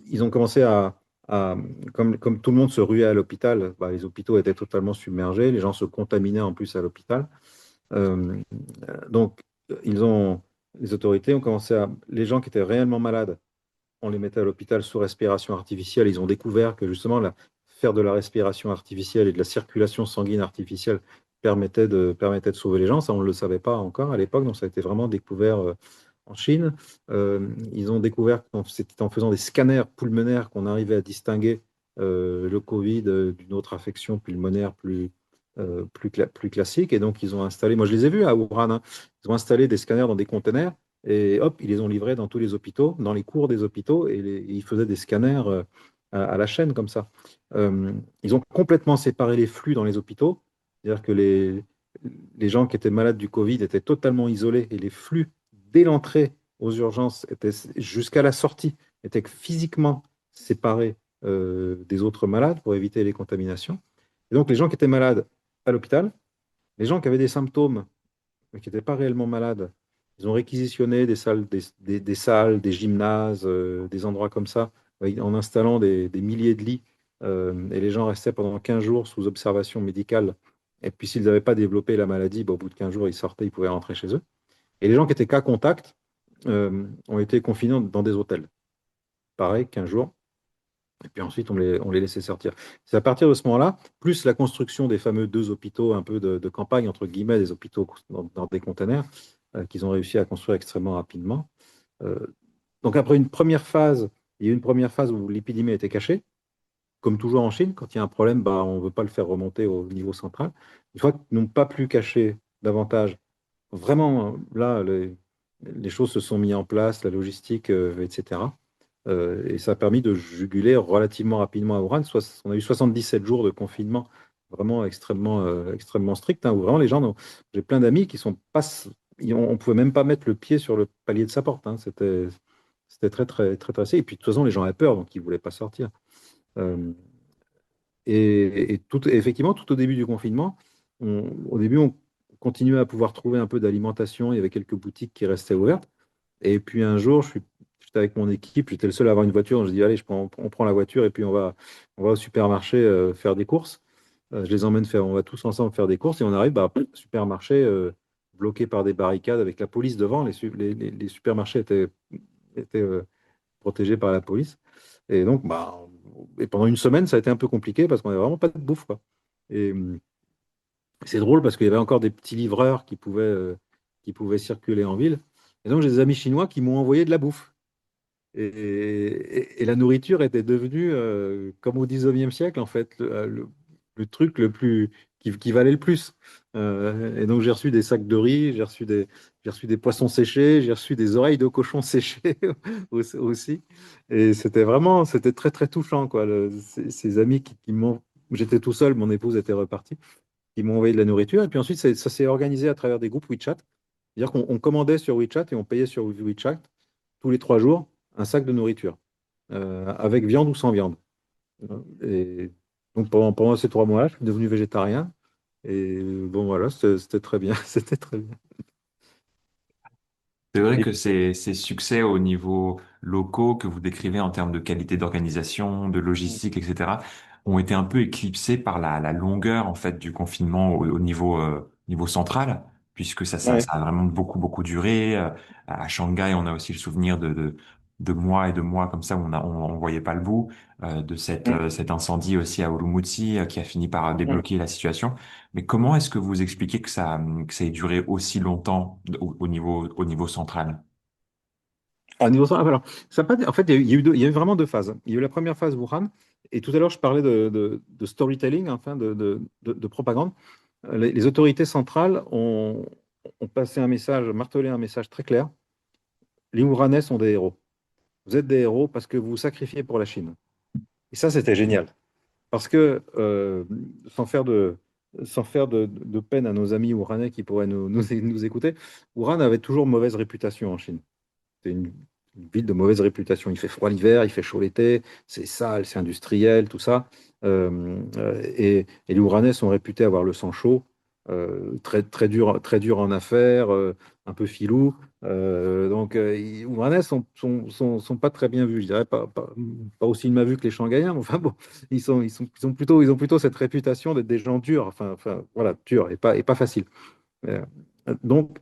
ils ont commencé comme tout le monde se ruait à l'hôpital, bah, les hôpitaux étaient totalement submergés, les gens se contaminaient en plus à l'hôpital. Euh, donc, les autorités ont commencé les gens qui étaient réellement malades, on les mettait à l'hôpital sous respiration artificielle. Ils ont découvert que justement, faire de la respiration artificielle et de la circulation sanguine artificielle permettait de sauver les gens. Ça, on ne le savait pas encore à l'époque, donc ça a été vraiment découvert en Chine. Ils ont découvert que c'était en faisant des scanners pulmonaires qu'on arrivait à distinguer le Covid d'une autre affection pulmonaire plus classique. Et donc, ils ont installé, moi je les ai vus à Wuhan, hein. Ils ont installé des scanners dans des containers et hop, ils les ont livrés dans tous les hôpitaux, dans les cours des hôpitaux, et ils faisaient des scanners à la chaîne comme ça. Euh, Ils ont complètement séparé les flux dans les hôpitaux, c'est-à-dire que les gens qui étaient malades du Covid étaient totalement isolés, et les flux, dès l'entrée aux urgences, jusqu'à la sortie, étaient physiquement séparés des autres malades pour éviter les contaminations. Et donc les gens qui étaient malades à l'hôpital, les gens qui avaient des symptômes mais qui n'étaient pas réellement malades. Ils ont réquisitionné des salles, des salles, des gymnases, des endroits comme ça, en installant des milliers de lits. Et les gens restaient pendant 15 jours sous observation médicale. Et puis, s'ils n'avaient pas développé la maladie, bah, au bout de 15 jours, ils sortaient, ils pouvaient rentrer chez eux. Et les gens qui étaient cas contact ont été confinés dans des hôtels. Pareil, 15 jours. Et puis ensuite, on les laissait sortir. C'est à partir de ce moment-là, plus la construction des fameux deux hôpitaux un peu de campagne, entre guillemets, des hôpitaux dans des containers, qu'ils ont réussi à construire extrêmement rapidement. Euh, donc après une première phase, il y a eu une première phase où l'épidémie était cachée. Comme toujours en Chine, quand il y a un problème, bah, on ne veut pas le faire remonter au niveau central. Une fois qu'ils n'ont pas pu cacher davantage, vraiment, là, les choses se sont mises en place, la logistique, etc. Et ça a permis de juguler relativement rapidement à Wuhan. On a eu 77 jours de confinement vraiment extrêmement strict, hein, où vraiment les gens, j'ai plein d'amis qui sont pas on pouvait même pas mettre le pied sur le palier de sa porte, hein. C'était très, très, très, très. Et puis, de toute façon, les gens avaient peur, donc ils ne voulaient pas sortir. Euh, et effectivement, tout au début du confinement, au début, on continuait à pouvoir trouver un peu d'alimentation. Il y avait quelques boutiques qui restaient ouvertes. Et puis un jour, j'étais avec mon équipe, j'étais le seul à avoir une voiture. Donc je dis, allez, on prend la voiture et puis on va au supermarché faire des courses. Je les emmène faire, on va tous ensemble faire des courses et on arrive, bah, supermarché bloqué par des barricades avec la police devant. Les supermarchés étaient protégés par la police. Et donc, bah, et pendant une semaine, ça a été un peu compliqué parce qu'on n'avait vraiment pas de bouffe, quoi. Et c'est drôle parce qu'il y avait encore des petits livreurs qui pouvaient circuler en ville. Et donc, j'ai des amis chinois qui m'ont envoyé de la bouffe. Et la nourriture était devenue, comme au 19e siècle, en fait, le truc qui valait le plus. Et donc, j'ai reçu des sacs de riz, j'ai reçu des poissons séchés, j'ai reçu des oreilles de cochon séchées aussi. Et c'était très, très touchant, quoi. Ces amis qui m'ont. J'étais tout seul, mon épouse était repartie, qui m'ont envoyé de la nourriture. Et puis ensuite, ça s'est organisé à travers des groupes WeChat. C'est-à-dire qu'on commandait sur WeChat et on payait sur WeChat tous les 3 jours un sac de nourriture, avec viande ou sans viande. Et donc pendant ces 3 mois-là, je suis devenu végétarien. Et bon, voilà, c'était très bien. C'était très bien. C'est vrai Et que ces succès au niveau locaux que vous décrivez en termes de qualité d'organisation, de logistique, etc., ont été un peu éclipsés par la longueur en fait du confinement au niveau central, puisque ouais. ça a vraiment beaucoup duré. À Shanghai, on a aussi le souvenir de mois et de mois comme ça où on voyait pas le bout, de cet incendie aussi à Urumqi qui a fini par débloquer la situation. Mais comment est-ce que vous expliquez que ça ait duré aussi longtemps au niveau central? À niveau alors, ça a pas, en fait, il y a eu vraiment 2 phases. Il y a eu la première phase Wuhan, et tout à l'heure, je parlais de storytelling, enfin, de propagande. Les autorités centrales ont passé un message, martelé un message très clair. Les Wuhanais sont des héros. Vous êtes des héros parce que vous vous sacrifiez pour la Chine. Et ça, c'était génial. Parce que, sans faire de peine à nos amis ouranais qui pourraient nous écouter, Ouran avait toujours mauvaise réputation en Chine. C'est une ville de mauvaise réputation. Il fait froid l'hiver, il fait chaud l'été, c'est sale, c'est industriel, tout ça. Et les Ouranais sont réputés avoir le sang chaud, très dur en affaires, un peu filou. Les Ouranais sont pas très bien vus. Je dirais pas aussi mal vus que les Shanghaïens, mais enfin bon, ils ont plutôt cette réputation d'être des gens durs, voilà, durs et pas faciles. Euh, donc,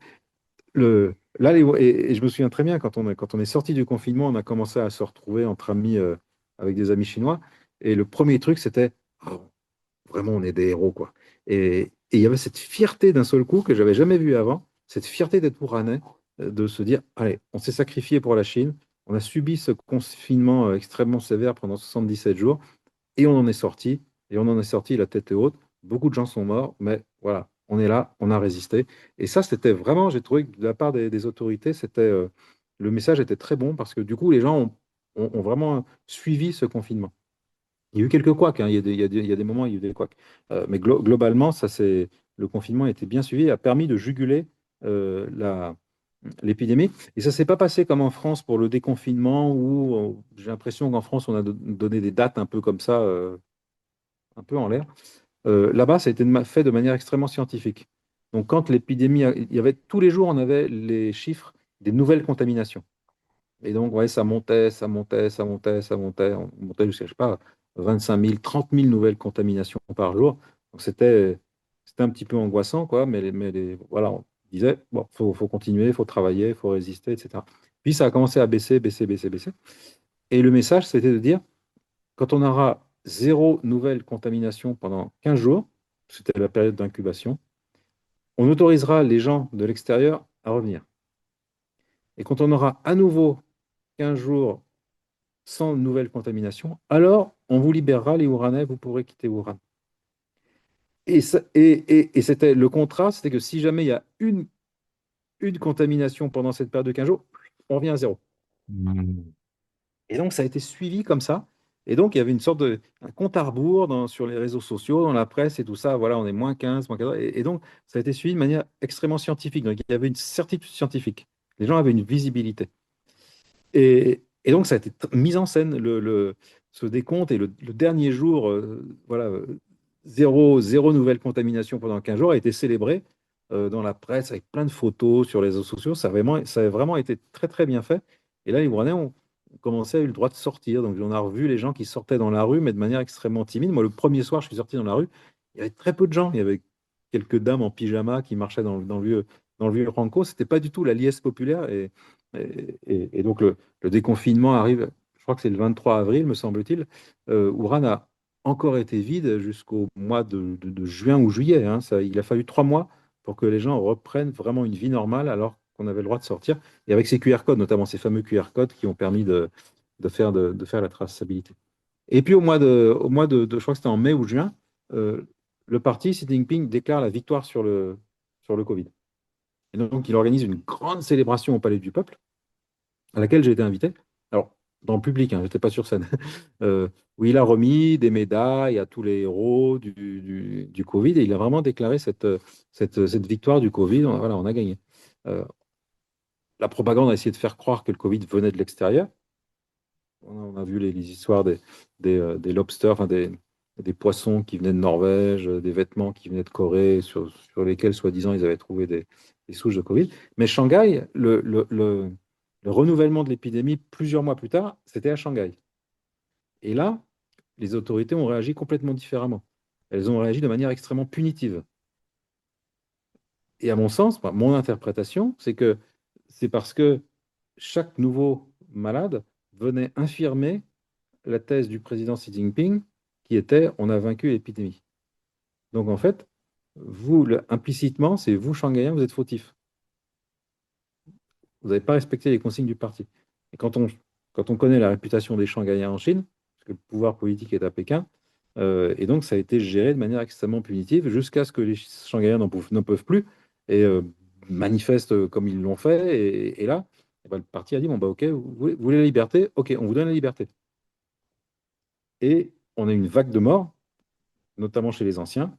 et je me souviens très bien, quand on est sorti du confinement, on a commencé à se retrouver entre amis, avec des amis chinois. Et le premier truc, c'était oh, vraiment, on est des héros, quoi. Et il y avait cette fierté d'un seul coup que j'avais jamais vue avant, cette fierté d'être Ouranais, de se dire, allez, on s'est sacrifié pour la Chine, on a subi ce confinement extrêmement sévère pendant 77 jours, et on en est sorti, et on en est sorti la tête haute. Beaucoup de gens sont morts, mais voilà, on est là, on a résisté. Et ça, c'était vraiment, j'ai trouvé que de la part des autorités, le message était très bon parce que du coup, les gens ont vraiment suivi ce confinement. Il y a eu quelques couacs, hein, il y a des moments où il y a eu des couacs. Mais globalement, le confinement a été bien suivi, a permis de juguler l'épidémie. Et ça ne s'est pas passé comme en France pour le déconfinement, où j'ai l'impression qu'en France, on a donné des dates un peu comme ça, un peu en l'air. Là-bas, ça a été fait de manière extrêmement scientifique. Donc, quand l'épidémie, il y avait tous les jours, on avait les chiffres des nouvelles contaminations. Et donc, ouais, ça montait, ça montait, ça montait, ça montait. On montait jusqu'à, je sais pas, 25 000, 30 000 nouvelles contaminations par jour. Donc, c'était un petit peu angoissant, quoi. Voilà, on disait, bon, faut continuer, il faut travailler, il faut résister, etc. Puis, ça a commencé à baisser, baisser, baisser, baisser. Et le message, c'était de dire, quand on aura zéro nouvelle contamination pendant 15 jours, c'était la période d'incubation, on autorisera les gens de l'extérieur à revenir. Et quand on aura à nouveau 15 jours sans nouvelle contamination, alors on vous libérera les Ouranais, vous pourrez quitter Wuhan. Et c'était le contrat, c'était que si jamais il y a une contamination pendant cette période de 15 jours, on revient à zéro. Hmm. Et donc ça a été suivi comme ça. Et donc, il y avait une sorte de un compte à rebours sur les réseaux sociaux, dans la presse et tout ça. Voilà, on est -15, -14. Et donc, ça a été suivi de manière extrêmement scientifique. Donc, il y avait une certitude scientifique. Les gens avaient une visibilité. Et donc, ça a été mis en scène, ce décompte. Et le dernier jour, voilà, zéro nouvelle contamination pendant 15 jours, a été célébré dans la presse avec plein de photos sur les réseaux sociaux. Ça a vraiment été très, très bien fait. Et là, les Rouennais ont commencé à avoir le droit de sortir. Donc, on a revu les gens qui sortaient dans la rue, mais de manière extrêmement timide. Moi, le premier soir, je suis sorti dans la rue, il y avait très peu de gens. Il y avait quelques dames en pyjama qui marchaient dans le vieux Ranco. C'était pas du tout la liesse populaire. Et donc, le déconfinement arrive, je crois que c'est le 23 avril, me semble-t-il. Ouran a encore été vide jusqu'au mois de juin ou juillet, hein. Il a fallu 3 mois pour que les gens reprennent vraiment une vie normale alors qu'on avait le droit de sortir. Et avec ces QR codes, notamment ces fameux QR codes qui ont permis de faire la traçabilité. Et puis je crois que c'était en mai ou juin, euh, le parti Xi Jinping déclare la victoire sur le Covid. Et donc, il organise une grande célébration au Palais du Peuple à laquelle j'ai été invité. Alors, dans le public, hein, je n'étais pas sur scène, où il a remis des médailles à tous les héros du Covid et il a vraiment déclaré cette victoire du Covid. Voilà, on a gagné. Euh, la propagande a essayé de faire croire que le Covid venait de l'extérieur. On a vu les histoires des lobsters, enfin des poissons qui venaient de Norvège, des vêtements qui venaient de Corée, sur lesquels, soi-disant, ils avaient trouvé des souches de Covid. Mais Shanghai, le renouvellement de l'épidémie plusieurs mois plus tard, c'était à Shanghai. Et là, les autorités ont réagi complètement différemment. Elles ont réagi de manière extrêmement punitive. Et à mon sens, mon interprétation, c'est que c'est parce que chaque nouveau malade venait infirmer la thèse du président Xi Jinping qui était on a vaincu l'épidémie. Donc en fait, vous, implicitement, c'est vous, Shanghaïens, vous êtes fautifs. Vous n'avez pas respecté les consignes du parti. Et quand on connaît la réputation des Shanghaïens en Chine, parce que le pouvoir politique est à Pékin, et donc ça a été géré de manière extrêmement punitive jusqu'à ce que les Shanghaïens n'en peuvent plus et manifestent comme ils l'ont fait. Et là, eh ben, le parti a dit, bon, bah, ok, vous voulez la liberté? Ok, on vous donne la liberté. Et on a une vague de morts, notamment chez les anciens,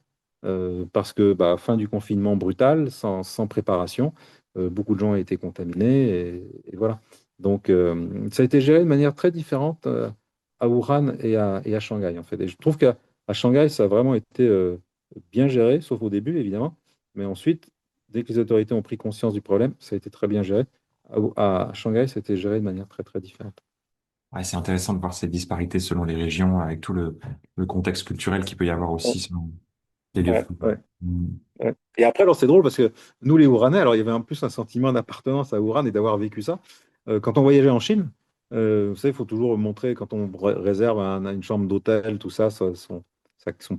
parce que fin du confinement brutal, sans préparation, beaucoup de gens ont été contaminés, et voilà. Donc, ça a été géré de manière très différente à Wuhan et à Shanghai, en fait. Et je trouve qu'à Shanghai, ça a vraiment été bien géré, sauf au début, évidemment. Mais ensuite, dès que les autorités ont pris conscience du problème, ça a été très bien géré. À Shanghai, ça a été géré de manière très, très différente. Ouais, c'est intéressant de voir ces disparités selon les régions, avec tout le contexte culturel qu'il peut y avoir aussi selon les lieux. Ouais, ouais. Mm. Ouais. Et après, alors c'est drôle parce que nous, les Ouranais, alors il y avait en plus un sentiment d'appartenance à Ouran et d'avoir vécu ça. Quand on voyageait en Chine, vous savez, il faut toujours montrer, quand on réserve une chambre d'hôtel, tout ça, son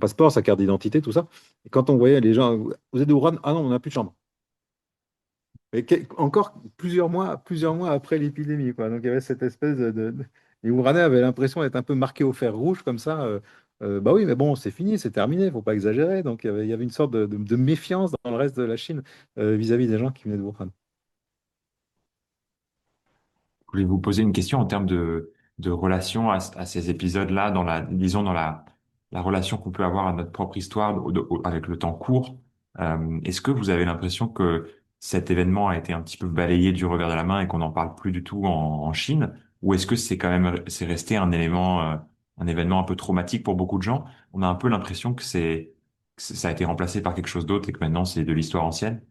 passeport, sa carte d'identité, tout ça. Et quand on voyait les gens, vous êtes de Ouran? Ah non, on n'a plus de chambre. Mais encore plusieurs mois après l'épidémie, quoi. Donc il y avait cette espèce les Ouranais avaient l'impression d'être un peu marqués au fer rouge comme ça. Bah oui, mais bon, c'est fini, c'est terminé, faut pas exagérer. Donc il y avait une sorte de méfiance dans le reste de la Chine vis-à-vis des gens qui venaient de Wuhan. Je voulais vous poser une question en termes de relation à ces épisodes-là, disons, dans la relation qu'on peut avoir à notre propre histoire avec le temps court. Est-ce que vous avez l'impression que cet événement a été un petit peu balayé du revers de la main et qu'on n'en parle plus du tout en Chine? Ou est-ce que c'est resté un événement un peu traumatique pour beaucoup de gens? On a un peu l'impression ça a été remplacé par quelque chose d'autre et que maintenant c'est de l'histoire ancienne.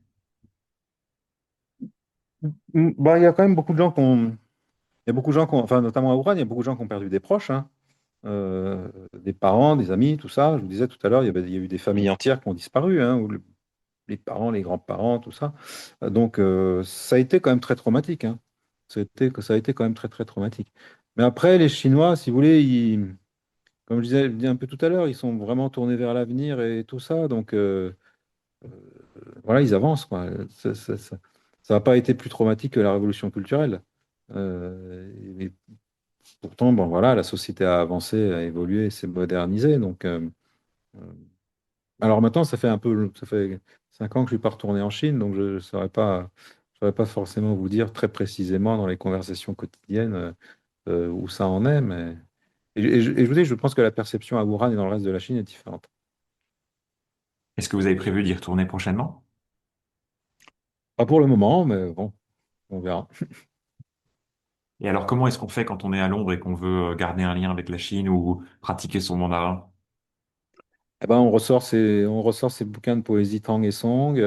Bah, il y a quand même beaucoup de gens il y a beaucoup de gens enfin notamment à Wuhan, il y a beaucoup de gens qui ont perdu des proches, hein. Des parents, des amis, tout ça. Je vous disais tout à l'heure, il y a eu des familles entières qui ont disparu, hein, où les parents, les grands-parents, tout ça. Donc, ça a été quand même très traumatique, hein. Ça a été quand même très, très traumatique. Mais après, les Chinois, si vous voulez, comme je disais un peu tout à l'heure, ils sont vraiment tournés vers l'avenir et tout ça. Donc, voilà, ils avancent, quoi. Ça n'a pas été plus traumatique que la révolution culturelle. Et pourtant, bon, voilà, la société a avancé, a évolué, s'est modernisée. Donc, euh, alors maintenant, ça fait 5 ans que je suis pas retourné en Chine, donc je ne saurais pas forcément vous dire très précisément dans les conversations quotidiennes où ça en est, Et je vous dis, je pense que la perception à Wuhan et dans le reste de la Chine est différente. Est-ce que vous avez prévu d'y retourner prochainement? Pas pour le moment, mais bon, on verra. Et alors, comment est-ce qu'on fait quand on est à Londres et qu'on veut garder un lien avec la Chine ou pratiquer son mandarin? Eh ben, on ressort ces bouquins de poésie Tang et Song.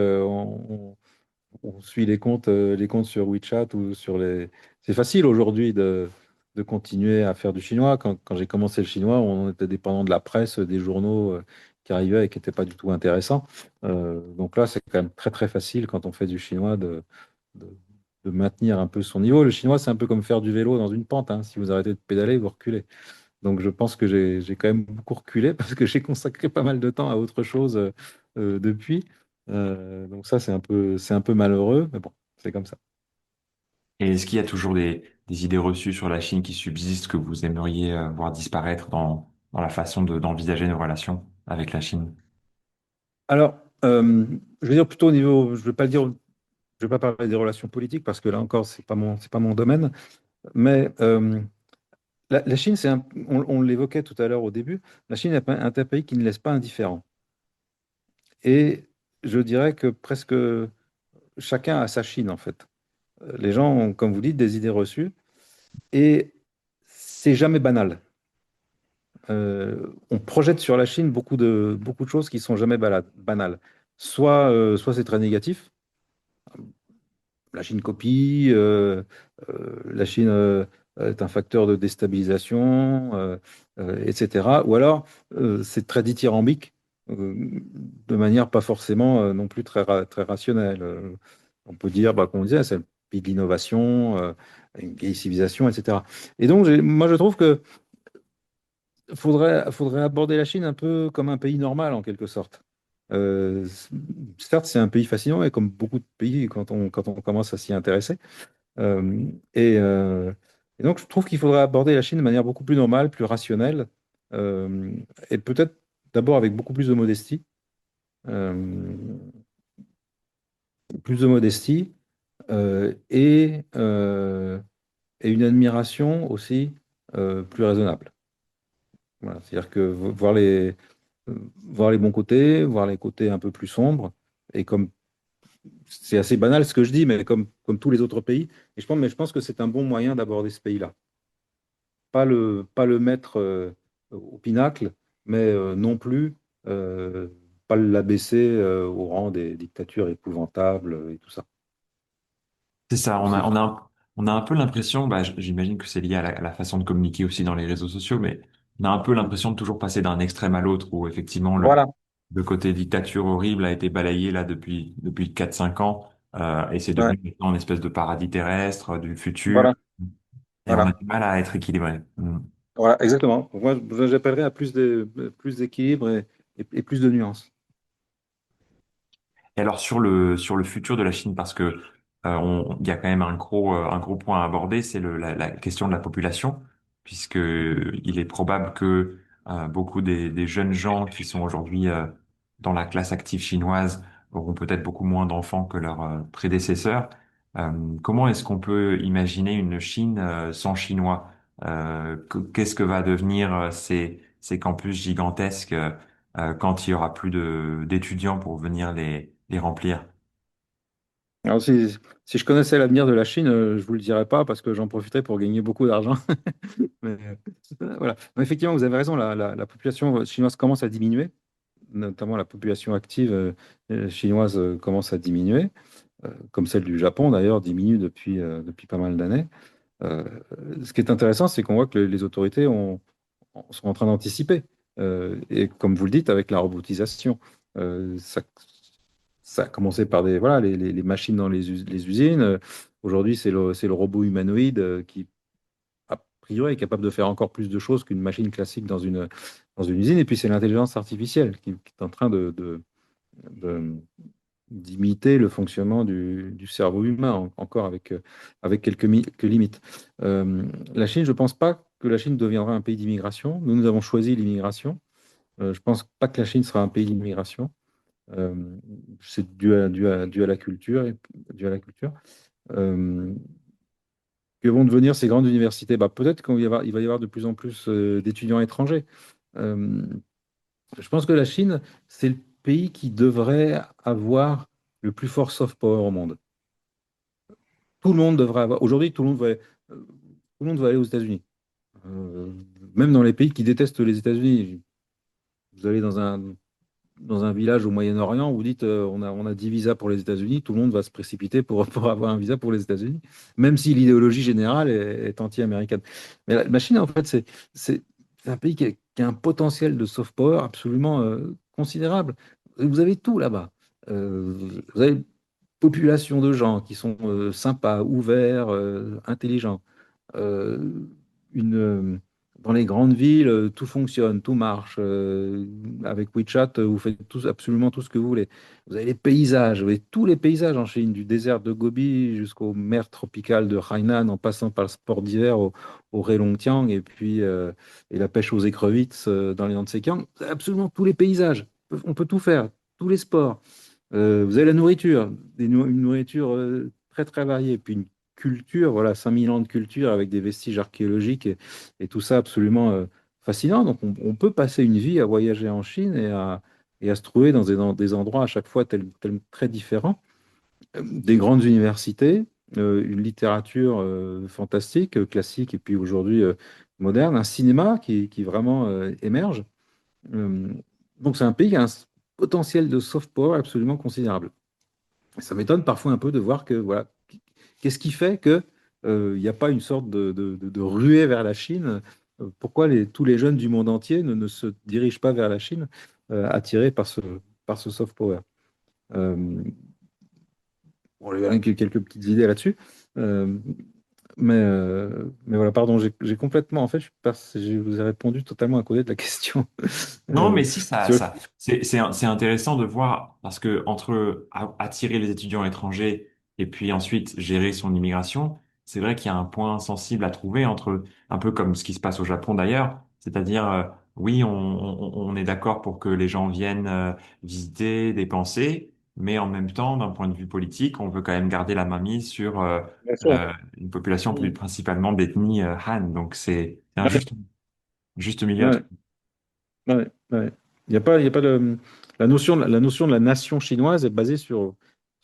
On suit les comptes sur WeChat ou sur les. C'est facile aujourd'hui de continuer à faire du chinois. Quand j'ai commencé le chinois, on était dépendant de la presse, des journaux qui arrivaient et qui n'étaient pas du tout intéressants. Donc là, c'est quand même très très facile quand on fait du chinois de, de maintenir un peu son niveau. Le chinois, c'est un peu comme faire du vélo dans une pente, hein. Si vous arrêtez de pédaler, vous reculez. Donc je pense que j'ai quand même beaucoup reculé parce que j'ai consacré pas mal de temps à autre chose depuis. Donc ça, c'est un peu malheureux, mais bon, c'est comme ça. Et est-ce qu'il y a toujours des idées reçues sur la Chine qui subsistent que vous aimeriez voir disparaître dans la façon d'envisager nos relations avec la Chine? Alors, je vais dire plutôt au niveau, je vais pas parler des relations politiques parce que là encore, c'est pas mon domaine. Mais la Chine, on l'évoquait tout à l'heure au début, la Chine est un pays qui ne laisse pas indifférent. Et je dirais que presque chacun a sa Chine en fait. Les gens ont, comme vous dites, des idées reçues et c'est jamais banal. On projette sur la Chine beaucoup de choses qui sont jamais banales. Soit c'est très négatif, la Chine copie, la Chine est un facteur de déstabilisation, etc. Ou alors c'est très dithyrambique, de manière pas forcément non plus très rationnelle. On peut dire, bah, comme on disait, c'est le pays de l'innovation, une vieille civilisation, etc. Et donc, moi, je trouve que faudrait aborder la Chine un peu comme un pays normal, en quelque sorte. Certes, c'est un pays fascinant, et comme beaucoup de pays, quand on commence à s'y intéresser. Euh, et, euh, et donc, je trouve qu'il faudrait aborder la Chine de manière beaucoup plus normale, plus rationnelle, euh, et peut-être d'abord avec beaucoup euh, plus de modestie, et une admiration aussi plus raisonnable. Voilà, c'est-à-dire que voir les bons côtés, voir les côtés un peu plus sombres, et comme c'est assez banal ce que je dis, mais comme tous les autres pays, mais je pense que c'est un bon moyen d'aborder ce pays-là. Pas le mettre au pinacle, mais non plus euh, pas l'abaisser au rang des dictatures épouvantables et tout ça. C'est ça, C'est- on a un peu l'impression, bah, j'imagine que c'est lié à la façon de communiquer aussi dans les réseaux sociaux, mais on a un peu l'impression de toujours passer d'un extrême à l'autre, où effectivement Voilà, le côté dictature horrible a été balayé là depuis 4 5 ans, et c'est ouais, devenu maintenant une espèce de paradis terrestre, du futur, voilà, et on a voilà. du mal à être équilibré. Mm. Voilà, exactement. Moi, j'appellerais à plus d'équilibre et plus de nuances. Et alors sur le futur de la Chine, parce que il y a quand même un gros point à aborder, c'est la question de la population, puisque il est probable que beaucoup des jeunes gens qui sont aujourd'hui dans la classe active chinoise auront peut-être beaucoup moins d'enfants que leurs prédécesseurs. Comment est-ce qu'on peut imaginer une Chine sans Chinois? Qu'est-ce que va devenir ces campus gigantesques quand il y aura plus d'étudiants pour venir les remplir? Alors, si je connaissais l'avenir de la Chine, je vous le dirais pas parce que j'en profiterais pour gagner beaucoup d'argent. Mais, voilà. Mais effectivement, vous avez raison, la population chinoise commence à diminuer, notamment la population active chinoise commence à diminuer, comme celle du Japon d'ailleurs diminue depuis pas mal d'années. Euh, Ce qui est intéressant, c'est qu'on voit que les autorités sont en train d'anticiper. Et comme vous le dites, avec la robotisation, ça, ça a commencé par voilà, les machines dans les usines. Aujourd'hui, c'est le robot humanoïde qui, a priori, est capable de faire encore plus de choses qu'une machine classique dans une usine. Et puis, c'est l'intelligence artificielle qui est en train de- d'imiter le fonctionnement du cerveau humain, encore avec quelques limites. La Chine, je ne pense pas que la Chine deviendra un pays d'immigration. Nous avons choisi l'immigration. Je ne pense pas que la Chine sera un pays d'immigration. Euh, c'est dû à la culture. Dû à la culture. Euh, que vont devenir ces grandes universités? Bah, peut-être il va y avoir de plus en plus d'étudiants étrangers. Euh, je pense que la Chine, c'est le pays qui devrait avoir le plus fort soft power au monde. Tout le monde devrait avoir. Aujourd'hui, tout le monde va aller aux États-Unis. Euh, Même dans les pays qui détestent les États-Unis. Vous allez dans un village au Moyen-Orient, vous dites on a 10 visas pour les États-Unis, tout le monde va se précipiter pour avoir un visa pour les États-Unis, même si l'idéologie générale est anti-américaine. Mais la Chine, en fait, c'est un pays qui a un potentiel de soft power absolument considérable. Vous avez tout là-bas. Vous avez une population de gens qui sont sympas, ouverts, intelligents. Euh, une, dans les grandes villes, tout fonctionne, tout marche. Avec WeChat, vous faites absolument tout ce que vous voulez. Vous avez les paysages, vous avez tous les paysages en Chine, du désert de Gobi jusqu'aux mers tropicales de Hainan, en passant par le sport d'hiver au Heilongjiang et la pêche aux écrevisses dans les Yangtze-Kiang. Vous avez absolument tous les paysages. On peut tout faire, tous les sports. Vous avez la nourriture, une nourriture très très variée, puis une culture, voilà, 5000 ans de culture avec des vestiges archéologiques et tout ça absolument fascinant. Donc on peut passer une vie à voyager en Chine et à se trouver dans des endroits à chaque fois très différents. Des grandes universités, une littérature fantastique, classique et puis aujourd'hui moderne, un cinéma qui vraiment émerge. Euh, donc c'est un pays qui a un potentiel de soft power absolument considérable. Ça m'étonne parfois un peu de voir que, voilà, qu'est-ce qui fait que il n'y a pas une sorte de ruée vers la Chine? Pourquoi tous les jeunes du monde entier ne se dirigent pas vers la Chine, attirés par ce soft power? Euh, bon, il y a quelques petites idées là-dessus. Euh, mais voilà, pardon, j'ai complètement, en fait, je vous ai répondu totalement à côté de la question. Non, Euh, mais si sur- c'est intéressant de voir parce que entre attirer les étudiants étrangers et puis ensuite gérer son immigration, c'est vrai qu'il y a un point sensible à trouver entre un peu comme ce qui se passe au Japon d'ailleurs, c'est-à-dire oui, on est d'accord pour que les gens viennent visiter, dépenser, mais en même temps, d'un point de vue politique, on veut quand même garder la mainmise sur Bien sûr. une population plus Mm. principalement d'ethnie Han. Donc c'est un Ouais, juste milieu à ouais, trouver. ouais, ouais. Il y a pas la notion de la nation chinoise est basée sur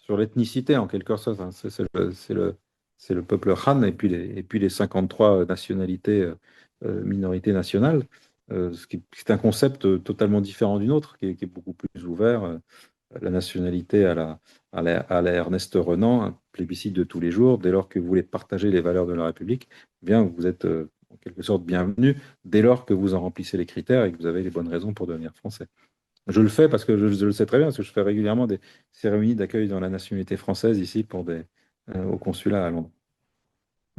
l'ethnicité en quelque sorte, hein. C'est le peuple Han et puis les 53 nationalités, minorités nationales. C'est un concept totalement différent du nôtre, qui est beaucoup plus ouvert. La nationalité à la Ernest Renan, un plébiscite de tous les jours. Dès lors que vous voulez partager les valeurs de la République, eh bien, vous êtes en quelque sorte bienvenu dès lors que vous en remplissez les critères et que vous avez les bonnes raisons pour devenir français. Je le fais parce que je le sais très bien, parce que je fais régulièrement des cérémonies d'accueil dans la nationalité française ici au consulat à Londres.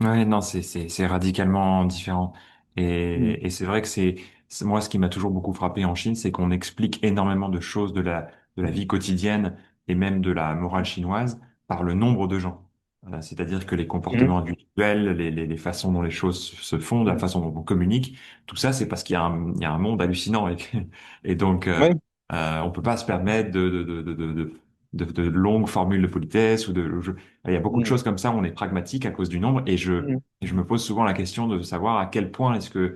Ouais, non, c'est radicalement différent. Mm. Et c'est vrai que moi ce qui m'a toujours beaucoup frappé en Chine, c'est qu'on explique énormément de choses de la vie quotidienne et même de la morale chinoise par le nombre de gens. C'est-à-dire que les Mm. comportements individuels, les façons dont les choses se font, la façon dont on communique, tout ça, c'est parce il y a un monde hallucinant. Et donc, Ouais. on peut pas se permettre de longues formules de politesse il y a beaucoup de Mm. choses comme ça où on est pragmatique à cause du nombre Mm. et je me pose souvent la question de savoir à quel point est-ce que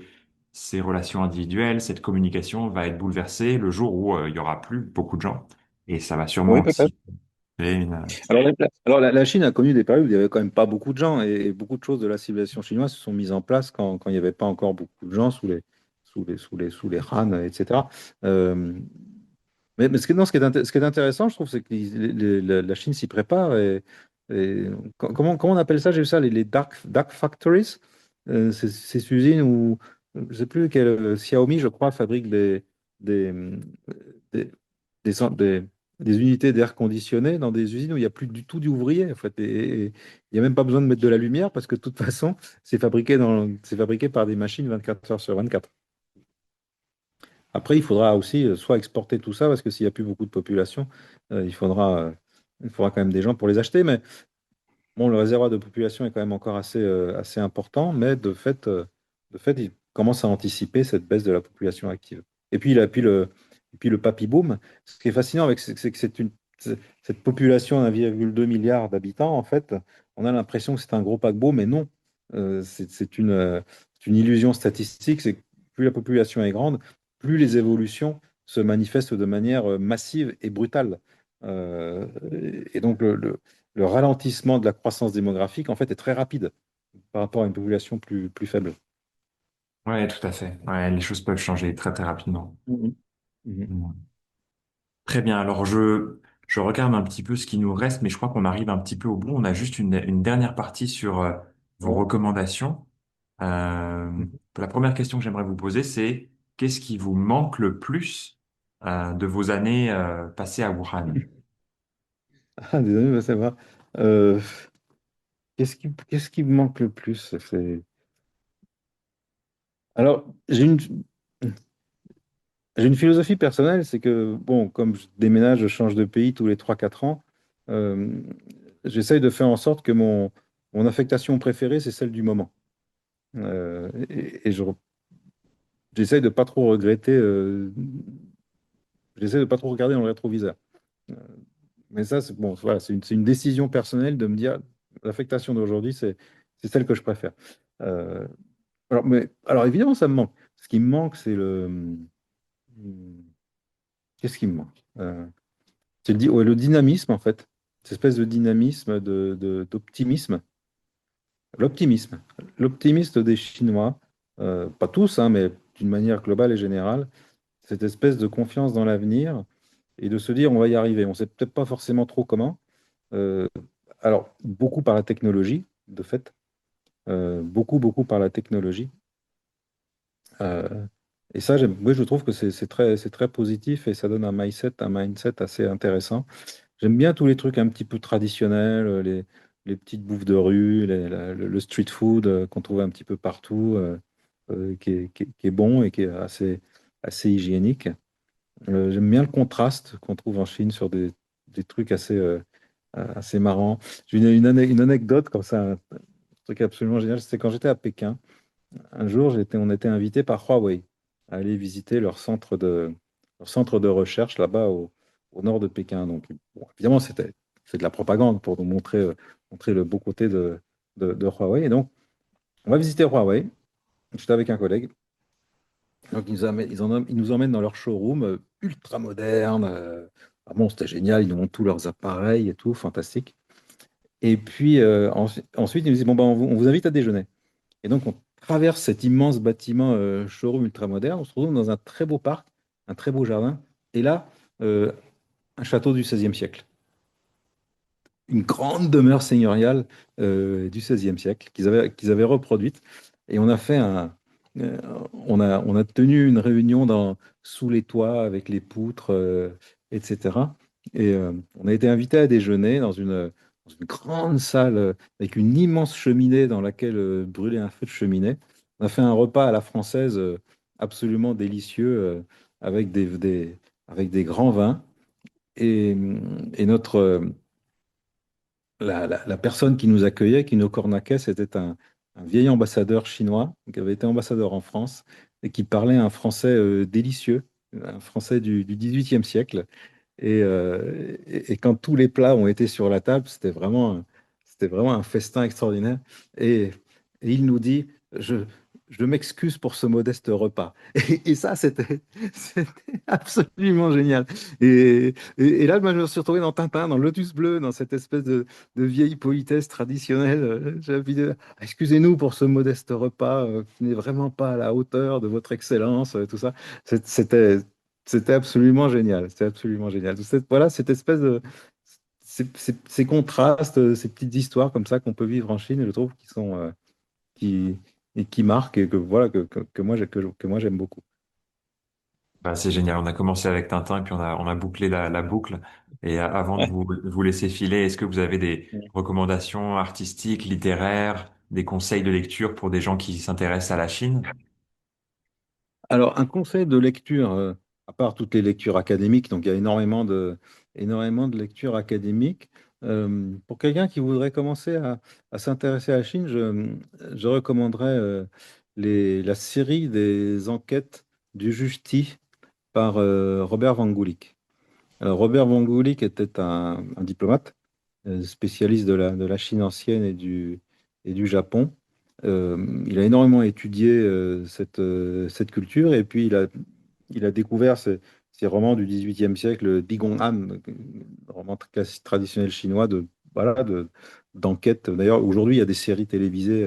ces relations individuelles, cette communication va être bouleversée le jour où il y aura plus beaucoup de gens. Et ça va Oui, sûrement peut-être. aussi créer Alors, la Chine a connu des périodes où il n'y avait quand même pas beaucoup de gens et beaucoup de choses de la civilisation chinoise se sont mises en place quand il n'y avait pas encore beaucoup de gens sous les Han, etc. Euh, mais non, ce qui est intéressant, je trouve, c'est que la Chine s'y prépare. Comment on appelle ça? J'ai vu ça, les dark factories. Ces usines où, je ne sais plus quel, Xiaomi, je crois, fabrique des, des, des, des unités d'air conditionné dans des usines où il n'y a plus du tout d'ouvriers, en fait. Et il n'y a même pas besoin de mettre de la lumière parce que de toute façon, c'est fabriqué par des machines 24 heures sur 24. Après, il faudra aussi soit exporter tout ça, parce que s'il n'y a plus beaucoup de population, il faudra quand même des gens pour les acheter. Mais bon, le réservoir de population est quand même encore assez important, mais de fait, il commence à anticiper cette baisse de la population active. Et puis, et puis le papy boom. Ce qui est fascinant c'est que cette population d'1,2 milliard d'habitants, en fait, on a l'impression que c'est un gros paquebot, mais non. C'est une illusion statistique, c'est que plus la population est grande, plus les évolutions se manifestent de manière massive et brutale. Euh, et donc le ralentissement de la croissance démographique, en fait, est très rapide par rapport à une population plus faible. Ouais, tout à fait. Ouais, les choses peuvent changer très très rapidement. Mhm. Mhm. Mm. Très bien. Alors, je regarde un petit peu ce qui nous reste, mais je crois qu'on arrive un petit peu au bout. On a juste une dernière partie sur vos Ouais. recommandations. Euh, Mhm. la première question que j'aimerais vous poser, c'est qu'est-ce qui vous manque le plus de vos années passées à Wuhan? Ah, désolé, bah, ça va. Euh, qu'est-ce qui me manque le plus? Alors, j'ai une philosophie personnelle, c'est que, bon, comme je déménage, je change de pays tous les 3 4 ans, euh, j'essaye de faire en sorte que mon affectation préférée, c'est celle du moment. Et j'essaye de pas trop regretter, j'essaie de pas trop regarder dans le rétroviseur. Euh, mais ça, c'est bon, voilà, c'est une décision personnelle de me dire, l'affectation d'aujourd'hui, c'est celle que je préfère. Euh, alors évidemment, ça me manque. Ce qui me manque, c'est qu'est-ce qui me manque? Ouais, le dynamisme, en fait. Cette espèce de dynamisme, d'optimisme. L'optimisme. L'optimisme des Chinois, pas tous, hein, mais d'une manière globale et générale, cette espèce de confiance dans l'avenir et de se dire on va y arriver. On ne sait peut-être pas forcément trop comment. Euh, alors, beaucoup par la technologie, de fait. Beaucoup par la technologie. Euh, et ça, oui, je trouve que c'est très positif et ça donne un mindset assez intéressant. J'aime bien tous les trucs un petit peu traditionnels, les petites bouffes de rue, le street food qu'on trouve un petit peu partout, qui est bon et qui est assez hygiénique. J'aime bien le contraste qu'on trouve en Chine sur des trucs assez marrants. J'ai une anecdote comme ça, un truc absolument génial. C'était quand j'étais à Pékin. Un jour, on était invité par Huawei à aller visiter leur centre de recherche là-bas au nord de Pékin. Donc, bon, évidemment, c'est de la propagande pour nous montrer le beau côté de Huawei. Et donc, on va visiter Huawei. J'étais avec un collègue. Donc, ils nous emmènent dans leur showroom ultra moderne. Ah bon, c'était génial. Ils nous montrent tous leurs appareils et tout, fantastique. Et puis, ensuite, ils nous disent, bon, ben, on vous invite à déjeuner. Et donc, on traverse cet immense bâtiment showroom ultramoderne. On se retrouve dans un très beau parc, un très beau jardin. Et là, euh, un château du XVIe siècle. Une grande demeure seigneuriale du XVIe siècle qu'ils avaient reproduite. Et euh, on a tenu une réunion sous les toits avec les poutres, etc. Et on a été invité à déjeuner dans une grande salle avec une immense cheminée dans laquelle brûlait un feu de cheminée. On a fait un repas à la française absolument délicieux avec des grands vins. Et, et la personne qui nous accueillait, qui nous cornaquait, c'était un vieil ambassadeur chinois qui avait été ambassadeur en France et qui parlait un français délicieux, un français du XVIIIe siècle. Et quand tous les plats ont été sur la table, c'était vraiment un festin extraordinaire. Et, et il nous dit, je m'excuse pour ce modeste repas. Et ça, c'était absolument génial. Et là, moi, je me suis retrouvé dans Tintin, dans Lotus Bleu, dans cette espèce de vieille politesse traditionnelle. J'ai envie de excusez-nous pour ce modeste repas qui n'est vraiment pas à la hauteur de votre excellence, tout ça. C'était c'était absolument génial. C'était absolument génial. Voilà, cette espèce de ces contrastes, ces petites histoires comme ça qu'on peut vivre en Chine, je trouve, qui et qui marquent et que voilà que moi que moi j'aime beaucoup. Bah, c'est génial. On a commencé avec Tintin, puis on a bouclé la boucle. Et avant de vous laisser filer, est-ce que vous avez des recommandations artistiques, littéraires, des conseils de lecture pour des gens qui s'intéressent à la Chine? Alors, un conseil de lecture, à part toutes les lectures académiques, donc il y a énormément de lectures académiques. Pour quelqu'un qui voudrait commencer à s'intéresser à la Chine, je recommanderais la série des enquêtes du juge Ti par Robert Van Gulik. Alors, Robert Van Gulik était un diplomate spécialiste de la Chine ancienne et du Japon. Il a énormément étudié cette culture et puis il a découvert ces romans du XVIIIe siècle, Digong Han, roman classique traditionnel chinois voilà, d'enquête. D'ailleurs, aujourd'hui, il y a des séries télévisées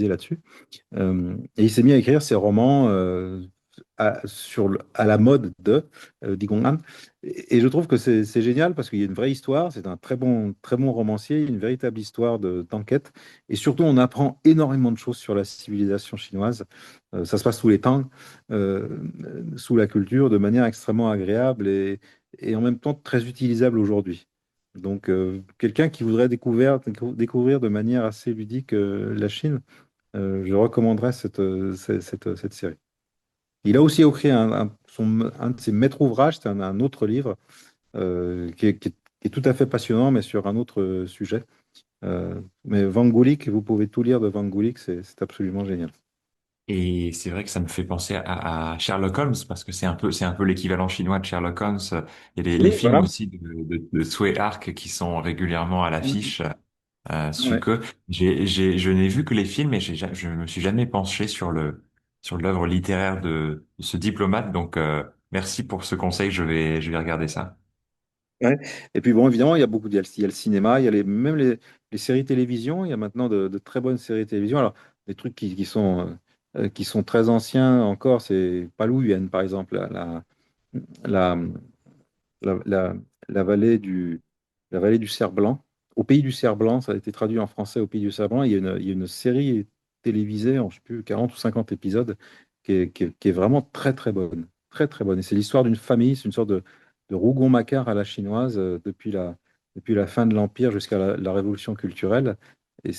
là-dessus. Et il s'est mis à écrire ses romans à la mode de Di Gong Han. Et je trouve que c'est génial parce qu'il y a une vraie histoire, c'est un très bon romancier, une véritable histoire d'enquête. Et surtout, on apprend énormément de choses sur la civilisation chinoise. Ça se passe sous les Tang, euh, sous la culture, de manière extrêmement agréable et en même temps très utilisable aujourd'hui. Donc, quelqu'un qui voudrait découvrir de manière assez ludique la Chine, je recommanderais cette série. Il a aussi écrit un de ses maîtres ouvrages, c'est un autre livre qui est tout à fait passionnant, mais sur un autre sujet. Mais Van Gulik, vous pouvez tout lire de Van Gulik, c'est absolument génial. Et c'est vrai que ça me fait penser à Sherlock Holmes parce que c'est un peu l'équivalent chinois de Sherlock Holmes. Il y a les Oui, films voilà. aussi de Tsui Hark qui sont régulièrement à Mhm. l'affiche. Ouais. Suke. Je n'ai vu que les films et je me suis jamais penché sur l'œuvre littéraire de ce diplomate. Donc, merci pour ce conseil. Je vais regarder ça. Ouais. Et puis bon, évidemment, il y a le cinéma, il y a même les séries télévision. Il y a maintenant de très bonnes séries télévision. Alors, des trucs qui sont très anciens encore, c'est Palou Yuan, par exemple, la, la, la- la vallée la vallée du cerf blanc. Au pays du cerf blanc, ça a été traduit en français au pays du cerf blanc. Il y a une série télévisée, en je sais plus, 40 ou 50 épisodes, qui est vraiment très très bonne. Très très bonne. Et c'est l'histoire d'une famille, c'est une sorte de Rougon-Macquart à la chinoise depuis la fin de l'Empire jusqu'à la Révolution culturelle. Et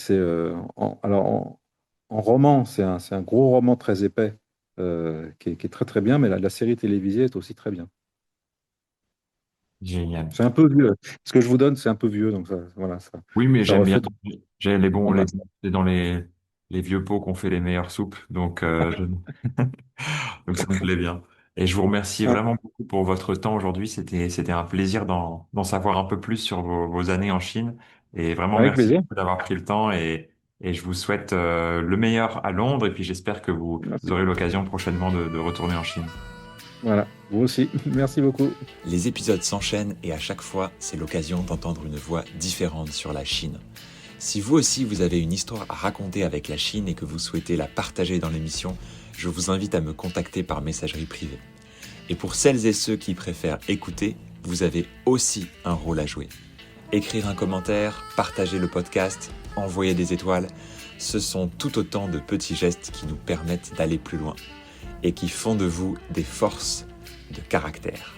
en roman, c'est un gros roman très épais qui est très très bien, mais la série télévisée est aussi très bien. Génial. C'est un peu vieux. Ce que je vous donne, c'est un peu vieux, donc voilà, Oui, mais ça j'aime bien. reflète. J'ai Voilà. c'est dans les vieux pots qu'on fait les meilleures soupes. Donc, donc ça me plaît bien. Et je vous remercie Ouais, vraiment beaucoup pour votre temps aujourd'hui. C'était un plaisir d'en savoir un peu plus sur vos années en Chine. Et vraiment avec merci plaisir. beaucoup d'avoir pris le temps et je vous souhaite le meilleur à Londres. Et puis j'espère que vous Merci. aurez l'occasion prochainement de retourner en Chine. Voilà, vous aussi. Merci beaucoup. Les épisodes s'enchaînent et à chaque fois, c'est l'occasion d'entendre une voix différente sur la Chine. Si vous aussi vous avez une histoire à raconter avec la Chine et que vous souhaitez la partager dans l'émission, je vous invite à me contacter par messagerie privée. Et pour celles et ceux qui préfèrent écouter, vous avez aussi un rôle à jouer. Écrire un commentaire, partager le podcast, envoyer des étoiles, ce sont tout autant de petits gestes qui nous permettent d'aller plus loin et qui font de vous des forces de caractère.